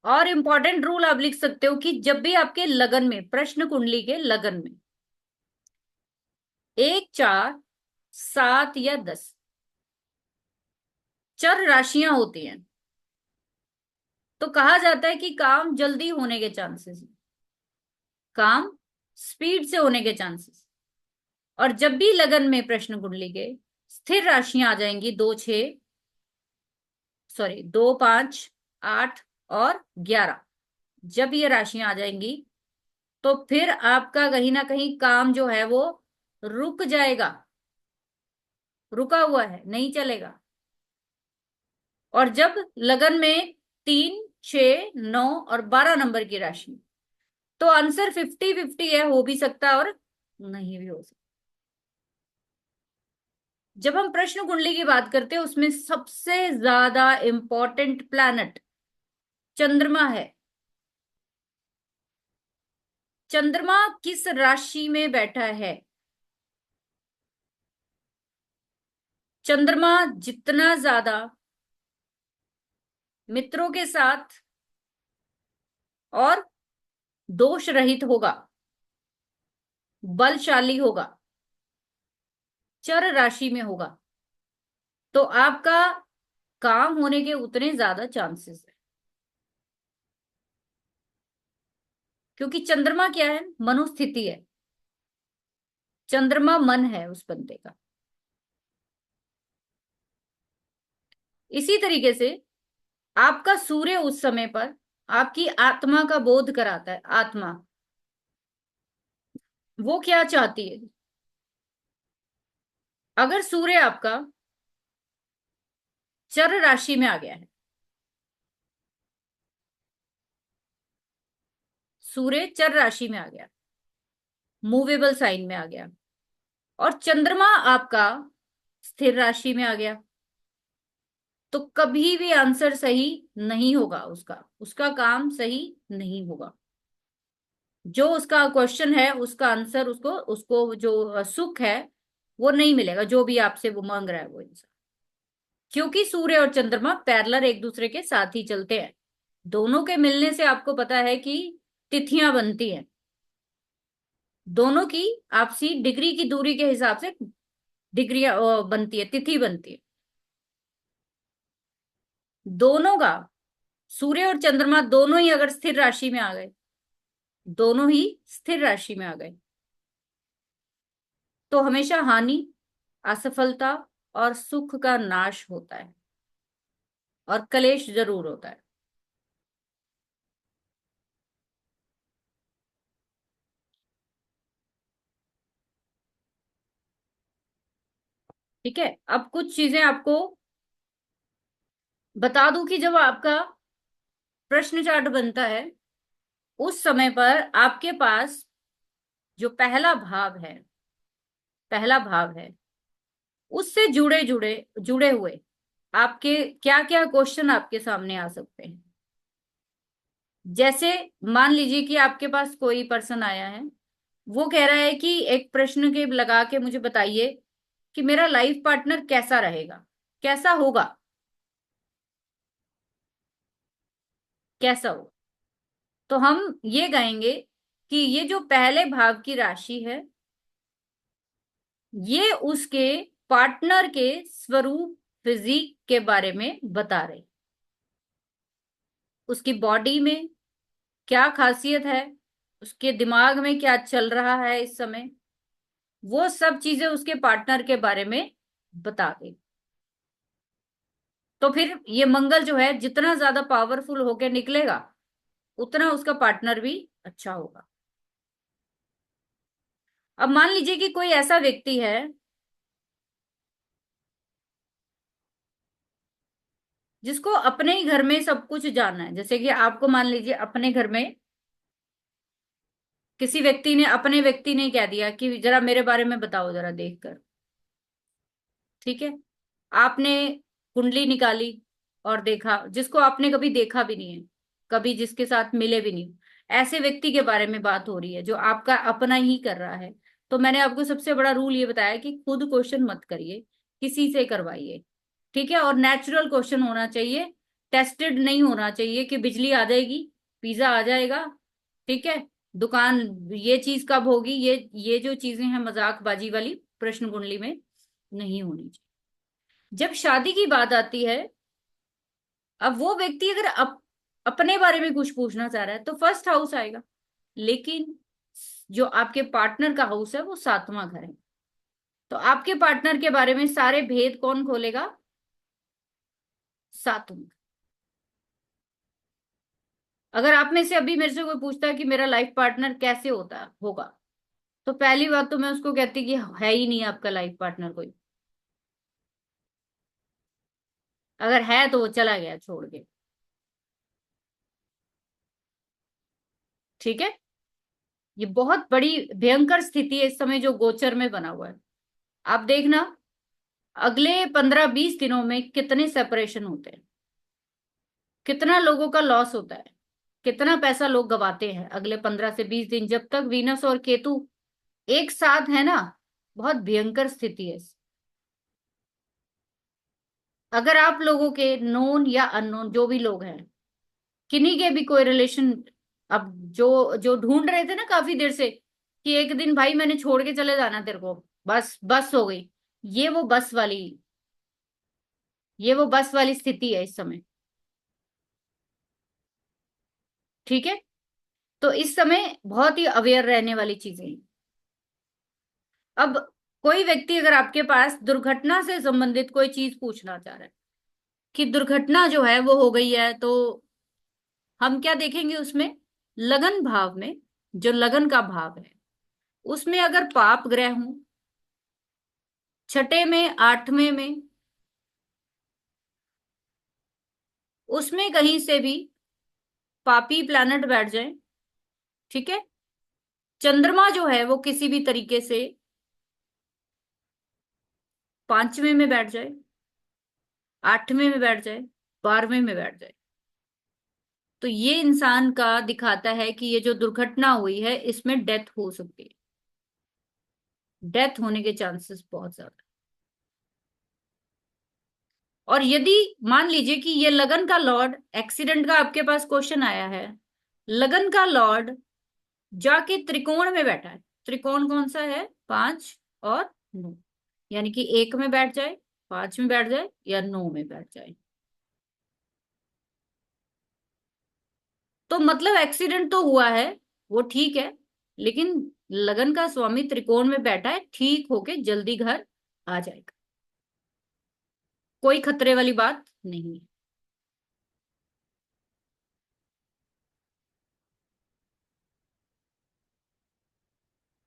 और इंपॉर्टेंट रूल आप लिख सकते हो कि जब भी आपके लगन में, प्रश्न कुंडली के लगन में 1, 4, 7 या 10 चर राशियां होती हैं, तो कहा जाता है कि काम जल्दी होने के चांसेस, काम स्पीड से होने के चांसेस। और जब भी लगन में प्रश्न कुंडली के स्थिर राशियां आ जाएंगी, 2, 6, सॉरी 2, 5, 8 और 11, जब ये राशियां आ जाएंगी, तो फिर आपका कहीं ना कहीं काम जो है वो रुक जाएगा, रुका हुआ है, नहीं चलेगा। और जब लगन में 3, 6, 9 और 12 नंबर की राशि, तो आंसर 50-50 है, हो भी सकता है और नहीं भी हो सकता। जब हम प्रश्न कुंडली की बात करते हैं, उसमें सबसे ज्यादा इंपॉर्टेंट प्लैनेट चंद्रमा है। चंद्रमा किस राशि में बैठा है? चंद्रमा जितना ज्यादा मित्रों के साथ और दोष रहित होगा, बलशाली होगा, चर राशि में होगा, तो आपका काम होने के उतने ज्यादा चांसेस है। क्योंकि चंद्रमा क्या है? मनोस्थिति है। चंद्रमा मन है उस बंदे का। इसी तरीके से आपका सूर्य उस समय पर आपकी आत्मा का बोध कराता है। आत्मा वो क्या चाहती है? अगर सूर्य आपका चर राशि में आ गया है, सूर्य चर राशि में आ गया, मूवेबल साइन में आ गया, और चंद्रमा आपका स्थिर राशि में आ गया, तो कभी भी आंसर सही नहीं होगा, उसका उसका काम सही नहीं होगा। जो उसका क्वेश्चन है उसका आंसर उसको उसको जो सुख है वो नहीं मिलेगा, जो भी आपसे वो मांग रहा है वो इंसान। क्योंकि सूर्य और चंद्रमा पैरेलल एक दूसरे के साथ ही चलते हैं। दोनों के मिलने से आपको पता है कि तिथियां बनती हैं, दोनों की आपसी डिग्री की दूरी के हिसाब से डिग्रियां बनती है, तिथि बनती है दोनों का। सूर्य और चंद्रमा दोनों ही अगर स्थिर राशि में आ गए, दोनों ही स्थिर राशि में आ गए, तो हमेशा हानि, असफलता और सुख का नाश होता है, और कलेश जरूर होता है। ठीक है, अब कुछ चीजें आपको बता दूं कि जब आपका प्रश्न चार्ट बनता है उस समय पर आपके पास जो पहला भाव है उससे जुड़े जुड़े जुड़े हुए आपके क्या क्या क्वेश्चन आपके सामने आ सकते हैं। जैसे मान लीजिए कि आपके पास कोई पर्सन आया है, वो कह रहा है कि एक प्रश्न के लगा के मुझे बताइए कि मेरा लाइफ पार्टनर कैसा रहेगा, कैसा होगा, कैसा होगा। तो हम ये कहेंगे कि ये जो पहले भाव की राशि है ये उसके पार्टनर के स्वरूप, फिजिक के बारे में बता रहे, उसकी बॉडी में क्या खासियत है, उसके दिमाग में क्या चल रहा है इस समय, वो सब चीजें उसके पार्टनर के बारे में बता दे। तो फिर ये मंगल जो है जितना ज्यादा पावरफुल होके निकलेगा उतना उसका पार्टनर भी अच्छा होगा। अब मान लीजिए कि कोई ऐसा व्यक्ति है जिसको अपने ही घर में सब कुछ जानना है। जैसे कि आपको मान लीजिए अपने घर में किसी व्यक्ति ने कह दिया कि जरा मेरे बारे में बताओ जरा देखकर। ठीक है, आपने कुंडली निकाली और देखा, जिसको आपने कभी देखा भी नहीं है, कभी जिसके साथ मिले भी नहीं, ऐसे व्यक्ति के बारे में बात हो रही है जो आपका अपना ही कर रहा है। तो मैंने आपको सबसे बड़ा रूल ये बताया कि खुद क्वेश्चन मत करिए, किसी से करवाइए। ठीक है, और नेचुरल क्वेश्चन होना चाहिए, टेस्टेड नहीं होना चाहिए कि बिजली आ जाएगी, पिज्जा आ जाएगा, ठीक है, दुकान, ये चीज कब होगी, ये जो चीजें हैं मजाकबाजी वाली प्रश्न कुंडली में नहीं होनी चाहिए। जब शादी की बात आती है, अब वो व्यक्ति अगर अपने बारे में कुछ पूछना चाह रहा है तो फर्स्ट हाउस आएगा, लेकिन जो आपके पार्टनर का हाउस है वो सातवां घर है। तो आपके पार्टनर के बारे में सारे भेद कौन खोलेगा? सातवां। अगर आप में से अभी मेरे से कोई पूछता है कि मेरा लाइफ पार्टनर कैसे होगा, तो पहली बात तो मैं उसको कहती कि है ही नहीं आपका लाइफ पार्टनर कोई। अगर है तो वो चला गया छोड़ के। ठीक है, ये बहुत बड़ी भयंकर स्थिति है इस समय जो गोचर में बना हुआ है। आप देखना अगले 15-20 दिनों में कितने सेपरेशन होते हैं, कितना लोगों का लॉस होता है, कितना पैसा लोग गवाते हैं अगले 15 से 20 दिन, जब तक वीनस और केतु एक साथ है ना। बहुत भयंकर स्थिति है। अगर आप लोगों के नोन या अननोन जो भी लोग हैं, किन्हीं के भी कोई रिलेशन, अब जो जो ढूंढ रहे थे ना काफी देर से कि एक दिन भाई मैंने छोड़ के चले जाना तेरे को, बस बस हो गई, ये वो बस वाली ये वो बस वाली स्थिति है इस समय। ठीक है, तो इस समय बहुत ही अवेयर रहने वाली चीजें हैं। अब कोई व्यक्ति अगर आपके पास दुर्घटना से संबंधित कोई चीज पूछना चाह रहा है कि दुर्घटना जो है वो हो गई है, तो हम क्या देखेंगे उसमें? लगन भाव में, जो लगन का भाव है उसमें अगर पाप ग्रह हूं, छठे में, आठवें में, उसमें कहीं से भी पापी प्लैनेट बैठ जाए ठीक है। चंद्रमा जो है वो किसी भी तरीके से पांचवें में बैठ जाए, आठवें में बैठ जाए, बारहवें में बैठ जाए, तो ये इंसान का दिखाता है कि ये जो दुर्घटना हुई है इसमें डेथ हो सकती है, डेथ होने के चांसेस बहुत ज्यादा। और यदि मान लीजिए कि ये लगन का लॉर्ड, एक्सीडेंट का आपके पास क्वेश्चन आया है, लगन का लॉर्ड जाके त्रिकोण में बैठा है, त्रिकोण कौन सा है, 5 और 9, यानी कि 1 में बैठ जाए, 5 में बैठ जाए या 9 में बैठ जाए, तो मतलब एक्सीडेंट तो हुआ है, वो ठीक है, लेकिन लगन का स्वामी त्रिकोण में बैठा है, ठीक होके जल्दी घर आ जाएगा, कोई खतरे वाली बात नहीं है।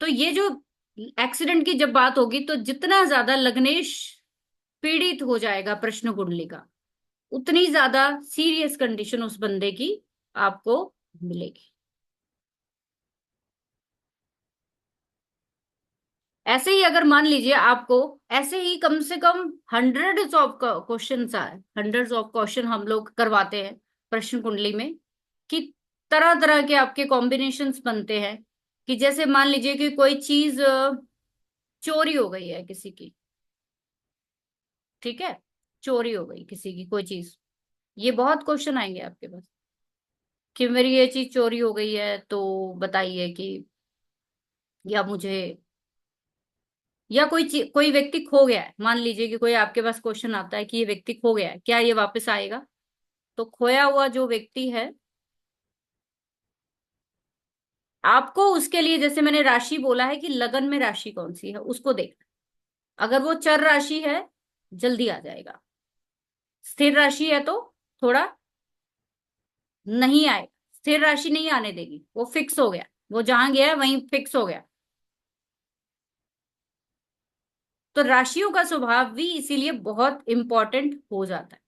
तो ये जो एक्सीडेंट की जब बात होगी तो जितना ज्यादा लग्नेश पीड़ित हो जाएगा प्रश्न कुंडली का, उतनी ज्यादा सीरियस कंडीशन उस बंदे की आपको मिलेगी। ऐसे ही अगर मान लीजिए आपको ऐसे ही कम से कम हंड्रेड्स ऑफ क्वेश्चन आए, हंड्रेड्स ऑफ क्वेश्चन हम लोग करवाते हैं प्रश्न कुंडली में, कि तरह तरह के आपके कॉम्बिनेशंस बनते हैं, कि जैसे मान लीजिए कि कोई चीज चोरी हो गई है किसी की, ठीक है, चोरी हो गई किसी की कोई चीज, ये बहुत क्वेश्चन आएंगे आपके पास कि मेरी ये चीज चोरी हो गई है तो बताइए कि, या मुझे, या कोई व्यक्ति खो गया है, मान लीजिए कि कोई आपके पास क्वेश्चन आता है कि ये व्यक्ति खो गया है, क्या ये वापस आएगा, तो खोया हुआ जो व्यक्ति है, आपको उसके लिए जैसे मैंने राशि बोला है कि लगन में राशि कौन सी है उसको देखना, अगर वो चर राशि है जल्दी आ जाएगा, स्थिर राशि है तो थोड़ा नहीं आएगा, स्थिर राशि नहीं आने देगी, वो फिक्स हो गया, वो जहां गया वहीं फिक्स हो गया। तो राशियों का स्वभाव भी इसीलिए बहुत इंपॉर्टेंट हो जाता है।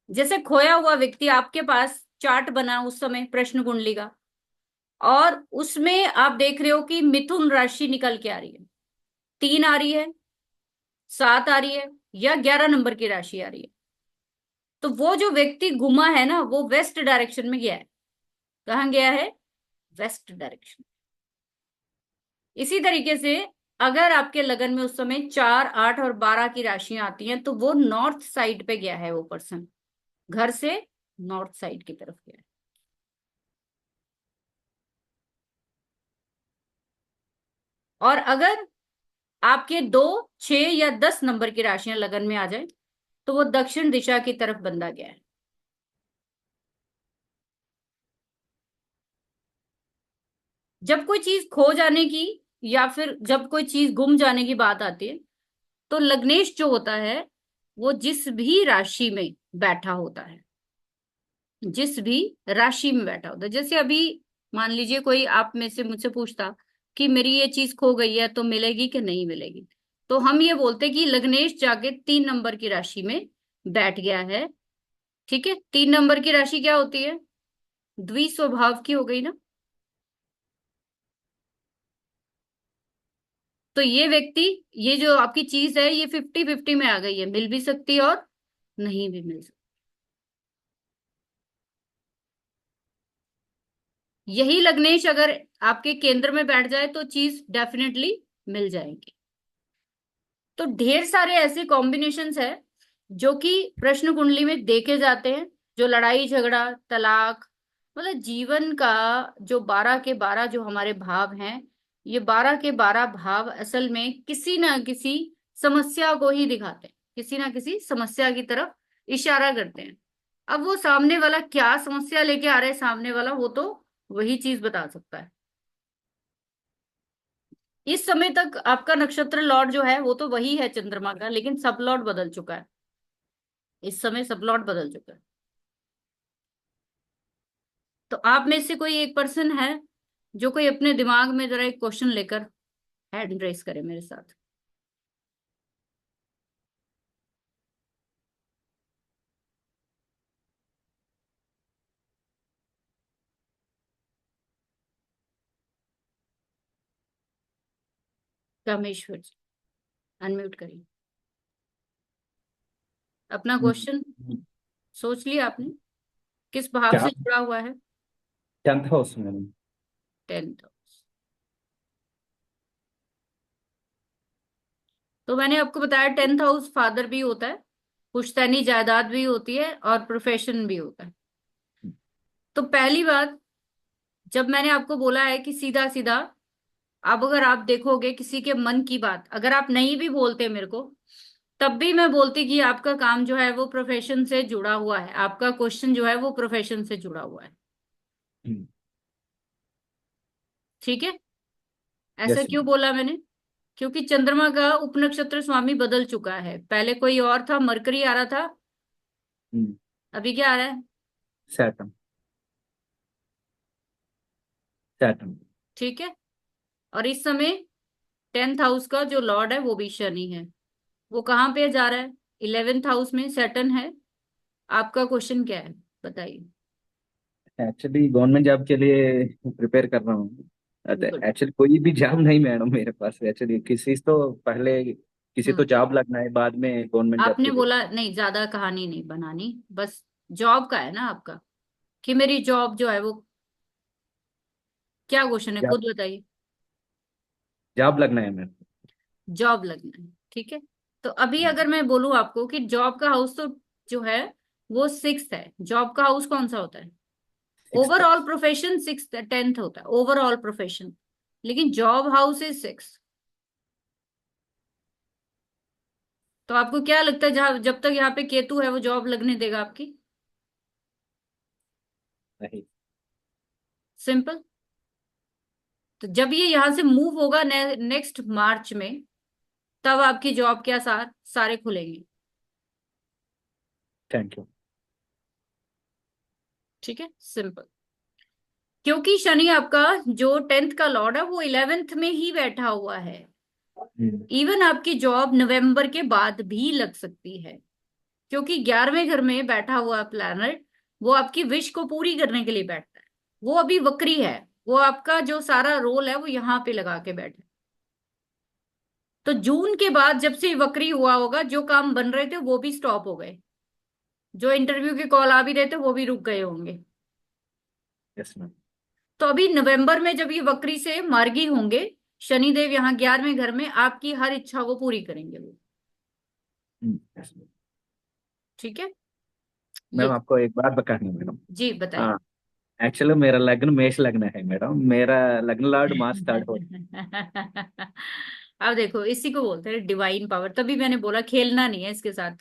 जैसे खोया हुआ व्यक्ति, आपके पास चार्ट बना उस समय प्रश्न कुंडली का, और उसमें आप देख रहे हो कि मिथुन राशि निकल के आ रही है, 3 आ रही है, 7 आ रही है, या 11 नंबर की राशि आ रही है, तो वो जो व्यक्ति घुमा है ना वो वेस्ट डायरेक्शन में गया है। कहाँ गया है, वेस्ट डायरेक्शन। इसी तरीके से अगर आपके लगन में उस समय 4, 8 और 12 की राशियां आती हैं तो वो नॉर्थ साइड पे गया है, वो पर्सन घर से नॉर्थ साइड की तरफ गया है। और अगर आपके 2, 6 या 10 नंबर की राशियां लगन में आ जाए तो वो दक्षिण दिशा की तरफ बंदा गया है। जब कोई चीज खो जाने की या फिर जब कोई चीज गुम जाने की बात आती है, तो लग्नेश जो होता है वो जिस भी राशि में बैठा होता है, जिस भी राशि में बैठा होता है, जैसे अभी मान लीजिए कोई आप में से मुझसे पूछता कि मेरी ये चीज खो गई है तो मिलेगी कि नहीं मिलेगी, तो हम ये बोलते कि लग्नेश जाके 3 नंबर की राशि में बैठ गया है। ठीक है, 3 नंबर की राशि क्या होती है, द्विस्वभाव की हो गई ना, तो ये व्यक्ति, ये जो आपकी चीज है ये 50-50 में आ गई है, मिल भी सकती है और नहीं भी मिल सकती। यही लग्नेश अगर आपके केंद्र में बैठ जाए तो चीज डेफिनेटली मिल जाएगी। तो ढेर सारे ऐसे कॉम्बिनेशंस है जो कि प्रश्न कुंडली में देखे जाते हैं, जो लड़ाई झगड़ा तलाक, मतलब जीवन का जो 12 के 12 जो हमारे भाव हैं, ये 12 के 12 भाव असल में किसी ना किसी समस्या को ही दिखाते हैं, किसी ना किसी समस्या की तरफ इशारा करते हैं। अब वो सामने वाला क्या समस्या लेके आ रहा है, सामने वाला वो तो वही चीज बता सकता है। इस समय तक आपका नक्षत्र लॉर्ड जो है वो तो वही है चंद्रमा का, लेकिन सब लॉर्ड बदल चुका है, इस समय सब लॉर्ड बदल चुका है। तो आप में से कोई एक पर्सन है जो कोई अपने दिमाग में जरा एक क्वेश्चन लेकर हैंड रेस करे मेरे साथ। कामेश्वर जी, अनम्यूट करिए। अपना क्वेश्चन हम्म, सोच लिया आपने, किस भाव क्या से जुड़ा हुआ है? 10th house madam? 10th। तो मैंने आपको बताया 10th हाउस फादर भी होता है, पुश्तैनी जायदाद भी होती है, और प्रोफेशन भी होता है। तो पहली बात, जब मैंने आपको बोला है कि सीधा सीधा, अब अगर आप देखोगे किसी के मन की बात, अगर आप नहीं भी बोलते मेरे को, तब भी मैं बोलती कि आपका काम जो है वो प्रोफेशन से जुड़ा हुआ है, आपका क्वेश्चन जो है वो प्रोफेशन से जुड़ा हुआ है। ठीक है? ऐसा यस क्यों बोला मैंने? क्योंकि चंद्रमा का उपनक्षत्र स्वामी बदल चुका है, पहले कोई और था, मरकरी आ रहा था, मैम। अभी क्या आ रहा है? सैटर्न। सैटर्न। ठीक है। और इस समय 10th हाउस का जो लॉर्ड है वो भी शनि है। वो कहाँ पे जा रहा है? 11th हाउस में सैटर्न है। आपका क्वेश्चन क्या है, बताइए। एक्चुअली गवर्नमेंट जॉब के लिए प्रिपेयर कर रहा हूँ। गुड। एक्चुअली कोई भी जॉब नहीं मैडम मेरे पास, एक्चुअली किसी तो पहले किसी तो हम्म। जॉब लगना है, बाद में गवर्नमेंट जॉब आपने के लिए। बोला नहीं, ज्यादा कहानी नहीं बनानी, बस जॉब का है ना आपका, कि मेरी जॉब जो है वो, क्या क्वेश्चन है जॉब खुद बताइए। जॉब लगना है मेरे जॉब लगना है, ठीक है। तो अभी को। अगर मैं बोलूं आपको कि जॉब का हाउस तो जो है वो 6th है, जॉब का हाउस कौन सा होता है? 6th overall house. Profession 6th, 10th होता है ओवरऑल प्रोफेशन, लेकिन जॉब हाउस इज 6। तो आपको क्या लगता है, जहां जब तक यहाँ पे केतु है वो जॉब लगने देगा आपकी? नहीं। सिंपल। तो जब ये यहाँ से मूव होगा नेक्स्ट मार्च में, तब आपकी जॉब क्या सारे खुलेंगे। Thank you. ठीक है, सिंपल। क्योंकि शनि आपका जो 10th का लॉर्ड है वो 11th में ही बैठा हुआ है। इवन आपकी जॉब नवंबर के बाद भी लग सकती है, क्योंकि 11वें घर में बैठा हुआ प्लैनेट वो आपकी विश को पूरी करने के लिए बैठता है। वो अभी वक्री है, वो आपका जो सारा रोल है वो यहाँ पे लगा के बैठे। तो जून के बाद जब से वक्री हुआ होगा, जो काम बन रहे थे वो भी स्टॉप हो गए, जो इंटरव्यू के कॉल आ भी रहे थे वो भी रुक गए होंगे। Yes ma'am. तो अभी नवंबर में जब ये वक्री से मार्गी होंगे, शनिदेव यहाँ 11वें घर में आपकी हर इच्छा को पूरी करेंगे वो। Yes ma'am. ठीक है, मैम ये। आपको एक बात बतानी है मैडम। जी बताइए। हाँ, एक्चुअली मेरा लग्न मेष लग्न है मैडम, मेरा लग्न लॉर्ड मार्च 3rd हो। अब देखो, इसी को बोलते हैं डिवाइन पावर, तभी मैंने बोला खेलना नहीं है इसके साथ।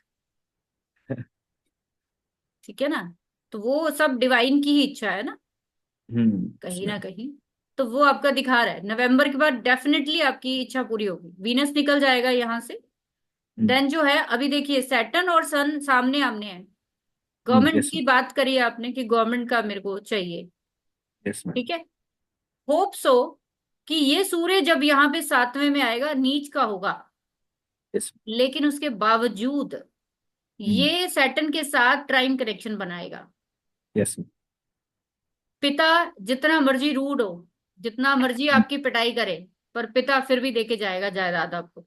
ठीक है ना? तो वो सब डिवाइन की ही इच्छा है ना, yes, कहीं ना मैम। कहीं। तो वो आपका दिखा रहा है, नवंबर के बाद डेफिनेटली आपकी इच्छा पूरी होगी, वीनस निकल जाएगा यहाँ से। देन जो है, अभी देखिए सैटर्न और सन सामने आमने हैं। गवर्नमेंट यस की बात करी आपने कि गवर्नमेंट का मेरे को चाहिए। Yes ma'am. ठीक है। होप सो कि ये सूर्य जब यहाँ पे 7वें में आएगा, नीच का होगा, यस। लेकिन उसके बावजूद ये सैटर्न के साथ ट्राइन कनेक्शन बनाएगा। यस पिता जितना मर्जी रूड हो, जितना मर्जी आपकी पिटाई करे, पर पिता फिर भी देके जाएगा जायदाद आपको।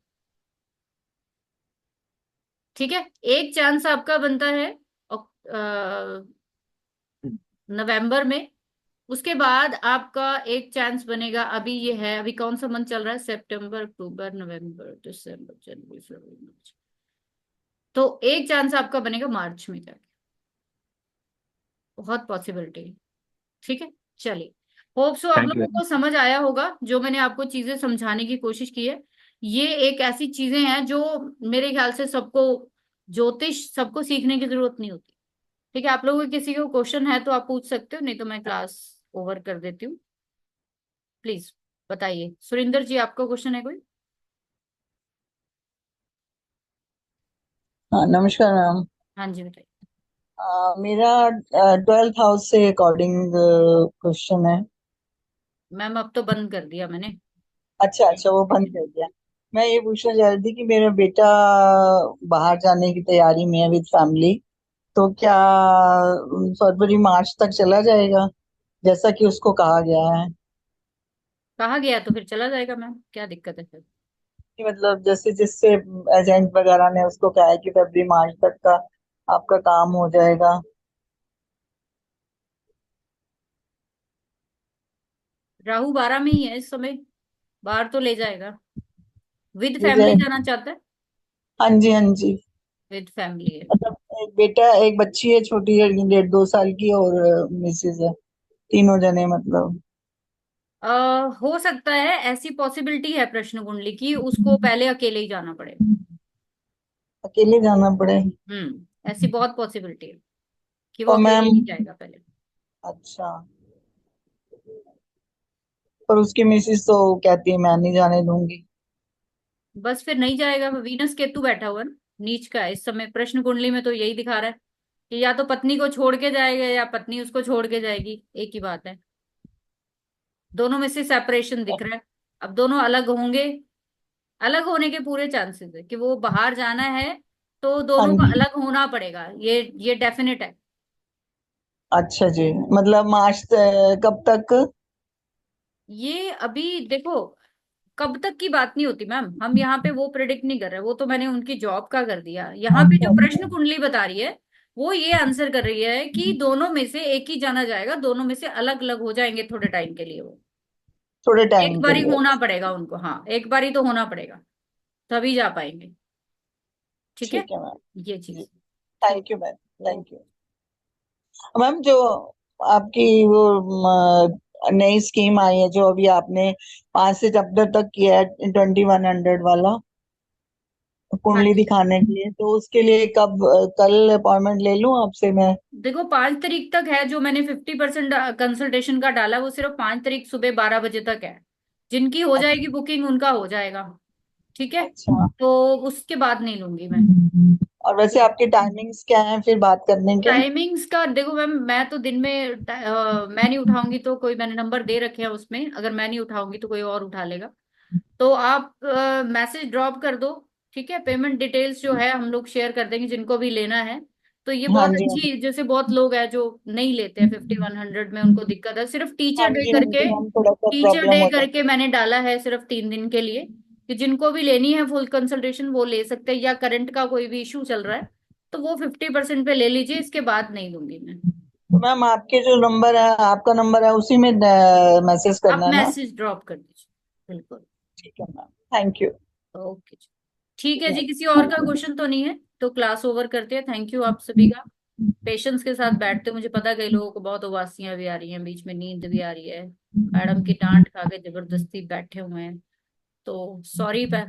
ठीक है। एक चांस आपका बनता है नवंबर में, उसके बाद आपका एक चांस बनेगा, अभी ये है, अभी कौन सा मंथ चल रहा है, सितंबर अक्टूबर नवंबर दिसंबर जनवरी फरवरी मार्च, तो एक चांस आपका बनेगा मार्च में जाके, बहुत पॉसिबिलिटी है। ठीक है। चलिए, होप सो आप थैंक यू। लोगों को समझ आया होगा जो मैंने आपको चीजें समझाने की कोशिश की है। ये एक ऐसी चीजें हैं जो मेरे ख्याल से सबको, ज्योतिष सबको सीखने की जरूरत नहीं होती। ठीक है, आप लोगों को किसी को क्वेश्चन है तो आप पूछ सकते हो, नहीं तो मैं क्लास ओवर कर देती हूँ। प्लीज बताइए, सुरिंदर जी आपका क्वेश्चन है कोई? हाँ नमस्कार मैम। हाँ जी बताइए। मेरा 12th हाउस से अकॉर्डिंग क्वेश्चन है। मैम अब तो बंद कर दिया मैंने। अच्छा अच्छा, वो बंद कर दिया। मैं ये पूछना चाह रही थी कि मेरा बेटा बाहर जाने की तैयारी में है विद फैमिली, तो क्या फरवरी मार्च तक चला जाएगा जैसा कि उसको कहा गया है? कहा गया तो फिर चला जाएगा मैम, क्या दिक्कत है फिर? कि मतलब जैसे जिससे एजेंट वगैरह ने उसको कहा है कि फरवरी मार्च तक का आपका काम हो जाएगा। राहु 12 में ही है इस समय, बाहर तो ले जाएगा। विद ले फैमिली जाए। जाना चाहता है? हाँ जी, हाँ जी। विद फैमिली है। मतलब एक बेटा, एक बच्ची है छोटी है, 1.5 2 साल की, और मिसेज है, तीनों जने मतलब। हो सकता है, ऐसी पॉसिबिलिटी है प्रश्न कुंडली की, उसको पहले अकेले ही जाना पड़ेगा। अकेले जाना पड़े। ऐसी बहुत पॉसिबिलिटी है कि वो और अकेले मैम, ही जाएगा पहले। अच्छा, पर उसकी मिसेज तो कहती है मैं नहीं जाने दूंगी। बस फिर नहीं जाएगा। वीनस केतु बैठा हुआ है ना, नीच का है इस समय प्रश्न कुंडली में, तो यही दिखा रहा है कि या तो पत्नी को छोड़ के जाएगा या पत्नी उसको छोड़ के जाएगी, एक ही बात है। दोनों में से सेपरेशन दिख रहा है। अब दोनों अलग होंगे, अलग होने के पूरे चांसेस है कि वो बाहर जाना है, तो हाँ दोनों को जी। अलग होना पड़ेगा, ये डेफिनेट है। अच्छा जी, मतलब मार्च कब तक? ये अभी देखो, कब तक की बात नहीं होती मैम, हम यहाँ पे वो प्रिडिक्ट नहीं कर रहे, वो तो मैंने उनकी जॉब का कर दिया। यहाँ पे अच्छा जो अच्छा। प्रश्न कुंडली बता रही है वो ये आंसर कर रही है कि दोनों में से एक ही जाना जाएगा, दोनों में से अलग अलग हो जाएंगे थोड़े टाइम के लिए वो। थोड़े एक टाइम के बारी लिए। होना पड़ेगा उनको, हाँ एक बारी तो होना पड़ेगा, तभी जा पाएंगे। ठीक है, ठीक है मैम। ये जी। चीज। ठीक। Thank you ma'am. Oh, thank you ma'am. जो आपकी वो नई स्कीम आई है, जो अभी आपने 5 सितंबर तक किया है, 2100 वाला, हाँ कुंडली जी। दिखाने के लिए, तो उसके लिए कब, कल अपॉइंटमेंट ले लूं आपसे मैं? देखो 5 तारीख तक है, जो मैंने 50% कंसल्टेशन का डाला वो सिर्फ 5 तारीख सुबह 12 बजे तक है। जिनकी हो जाएगी अच्छा बुकिंग उनका हो जाएगा। ठीक है, अच्छा। तो उसके बाद नहीं लूंगी मैं। और वैसे आपके टाइमिंग्स क्या हैं फिर बात करने के? टाइमिंग्स का देखो मैम, मैं तो दिन में मैं नहीं उठाऊंगी तो कोई, मैंने नंबर दे रखे हैं उसमें, अगर मैं नहीं उठाऊंगी तो कोई और उठा लेगा। तो आप मैसेज ड्रॉप कर दो। ठीक है, पेमेंट डिटेल्स जो है हम लोग शेयर कर देंगे जिनको भी लेना है। तो ये हाँ बहुत जी, हाँ अच्छी, जैसे बहुत लोग हैं जो नहीं लेते हैं 5100 में, उनको दिक्कत है। सिर्फ हाँ टीचर डे जी, हाँ करके, जी मैम, थोड़ा सा टीचर प्रॉब्लम डे हो करके जाती मैंने डाला है सिर्फ 3 दिन के लिए, कि जिनको भी लेनी है फुल कंसल्टेशन वो ले सकते हैं, या करंट का कोई भी इशू चल रहा है तो वो 50% पे ले लीजिए, इसके बाद नहीं दूंगी मैं। है। तो मैम, आपके जो नंबर है, आपका नंबर है, उसी में मैसेज आप करना है ना? मैसेज ड्रॉप कर दीजिए, बिल्कुल। ठीक है मैम। Thank you. ओके जी। ठीक है जी, जी, किसी और थैंक का यू। क्वेश्चन तो नहीं है तो क्लास ओवर करते हैं। थैंक यू आप सभी का, पेशेंस के साथ बैठते। मुझे पता है कई लोगों को बहुत उबासियां भी आ रही हैं, बीच में नींद भी आ रही है, मैडम की डांट खा के जबरदस्ती बैठे हुए हैं, तो सॉरी पर।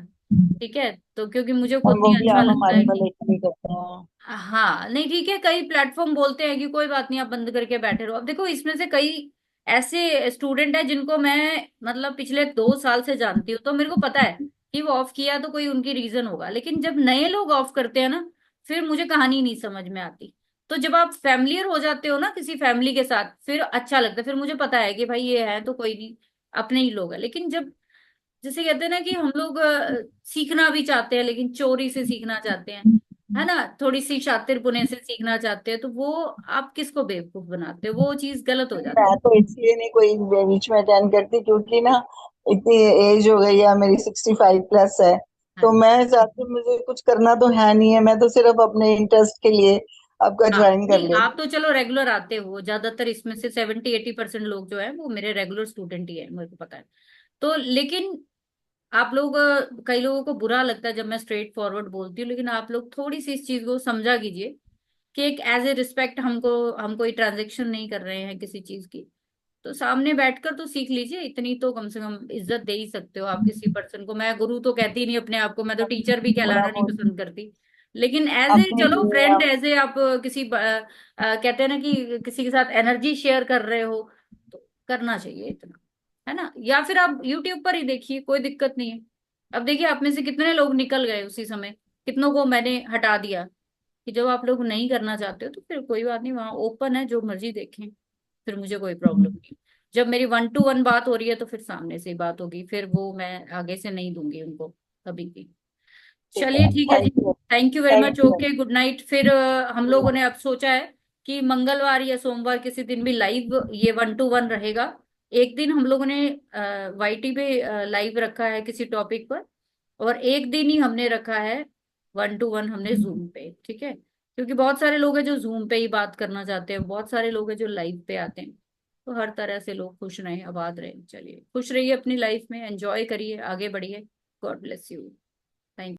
ठीक है, तो क्योंकि मुझे और खुद वो नहीं भी अच्छा आप लगता हमारे है कि, भले के लिए करते हैं। हाँ नहीं ठीक है, कई प्लेटफॉर्म बोलते हैं कि कोई बात नहीं आप बंद करके बैठे रहो। अब देखो इसमें से कई ऐसे स्टूडेंट है जिनको मैं मतलब पिछले 2 साल से जानती हूँ, तो मेरे को पता है कि वो ऑफ किया तो कोई उनकी रीजन होगा। लेकिन जब नए लोग ऑफ करते हैं ना, फिर मुझे कहानी नहीं समझ में आती। तो जब आप फैमिलियर हो जाते हो ना किसी फैमिली के साथ, फिर अच्छा लगता है, फिर मुझे पता है कि भाई ये है तो कोई नहीं, अपने ही लोग हैं। लेकिन जब, जैसे कहते हैं ना कि हम लोग सीखना भी चाहते हैं लेकिन चोरी से सीखना चाहते हैं, है ना, थोड़ी सी शातिरपुने से सीखना चाहते हैं, तो वो आप किसको बेवकूफ बनाते हो, वो चीज गलत हो जाती मैं तो इसलिए नहीं कोई बीच में अटेंड करती, क्योंकि ना इतनी एज हो गई है मेरी, 65+ है। है। तो हाँ मैं चाहती हूँ, मुझे कुछ करना तो है नहीं है, मैं तो सिर्फ अपने इंटरेस्ट के लिए आपका हाँ, ज्वाइन कर नहीं आप लेती तो चलो रेगुलर आते हो, ज्यादातर इसमें से 70-80% लोग जो है वो मेरे रेगुलर स्टूडेंट ही है, मेरे को पता है। तो लेकिन आप लोग कई लोगों को बुरा लगता है जब मैं स्ट्रेट फॉरवर्ड बोलती हूँ, लेकिन आप लोग थोड़ी सी इस चीज को समझा कीजिए कि एक एज ए रिस्पेक्ट, हम कोई ट्रांजेक्शन नहीं कर रहे हैं किसी चीज की। तो सामने बैठकर तो सीख लीजिए, इतनी तो कम से कम इज्जत दे ही सकते हो आप किसी पर्सन को। मैं गुरु तो कहती नहीं अपने आप को, मैं तो हूँ। टीचर भी थोड़ा कहलाना नहीं बहुत पसंद करती। लेकिन एज ए अपने चलो लिए फ्रेंड, आप। एज ए आप किसी कहते हैं ना कि किसी के साथ एनर्जी शेयर कर रहे हो, तो करना चाहिए इतना, है ना। या फिर आप यूट्यूब पर ही देखिए, कोई दिक्कत नहीं है। अब देखिए आप में से कितने लोग निकल गए उसी समय, कितनों को मैंने हटा दिया। कि जब आप लोग नहीं करना चाहते हो तो फिर कोई बात नहीं, वहां ओपन है, जो मर्जी देखें, फिर मुझे कोई प्रॉब्लम नहीं। जब मेरी 1 to 1 बात हो रही है तो फिर सामने से ही बात होगी, फिर वो मैं आगे से नहीं दूंगी उनको कभी भी। ठीक चलिए है, ठीक है जी। Thank you. Thank you very thank much, you. Okay good night. फिर हम लोगों ने अब सोचा है कि मंगलवार या सोमवार किसी दिन भी लाइव ये 1 to 1 रहेगा। एक दिन हम लोगों ने वाईटी पे लाइव रखा है किसी टॉपिक पर, और एक दिन ही हमने रखा है 1-to-1, हमने जूम पे, ठीक है, क्योंकि बहुत सारे लोग हैं जो जूम पे ही बात करना चाहते हैं, बहुत सारे लोग हैं जो लाइव पे आते हैं। तो हर तरह से लोग खुश रहें, आबाद रहें। चलिए, खुश रहिए अपनी लाइफ में, एंजॉय करिए, आगे बढ़िए। God bless you.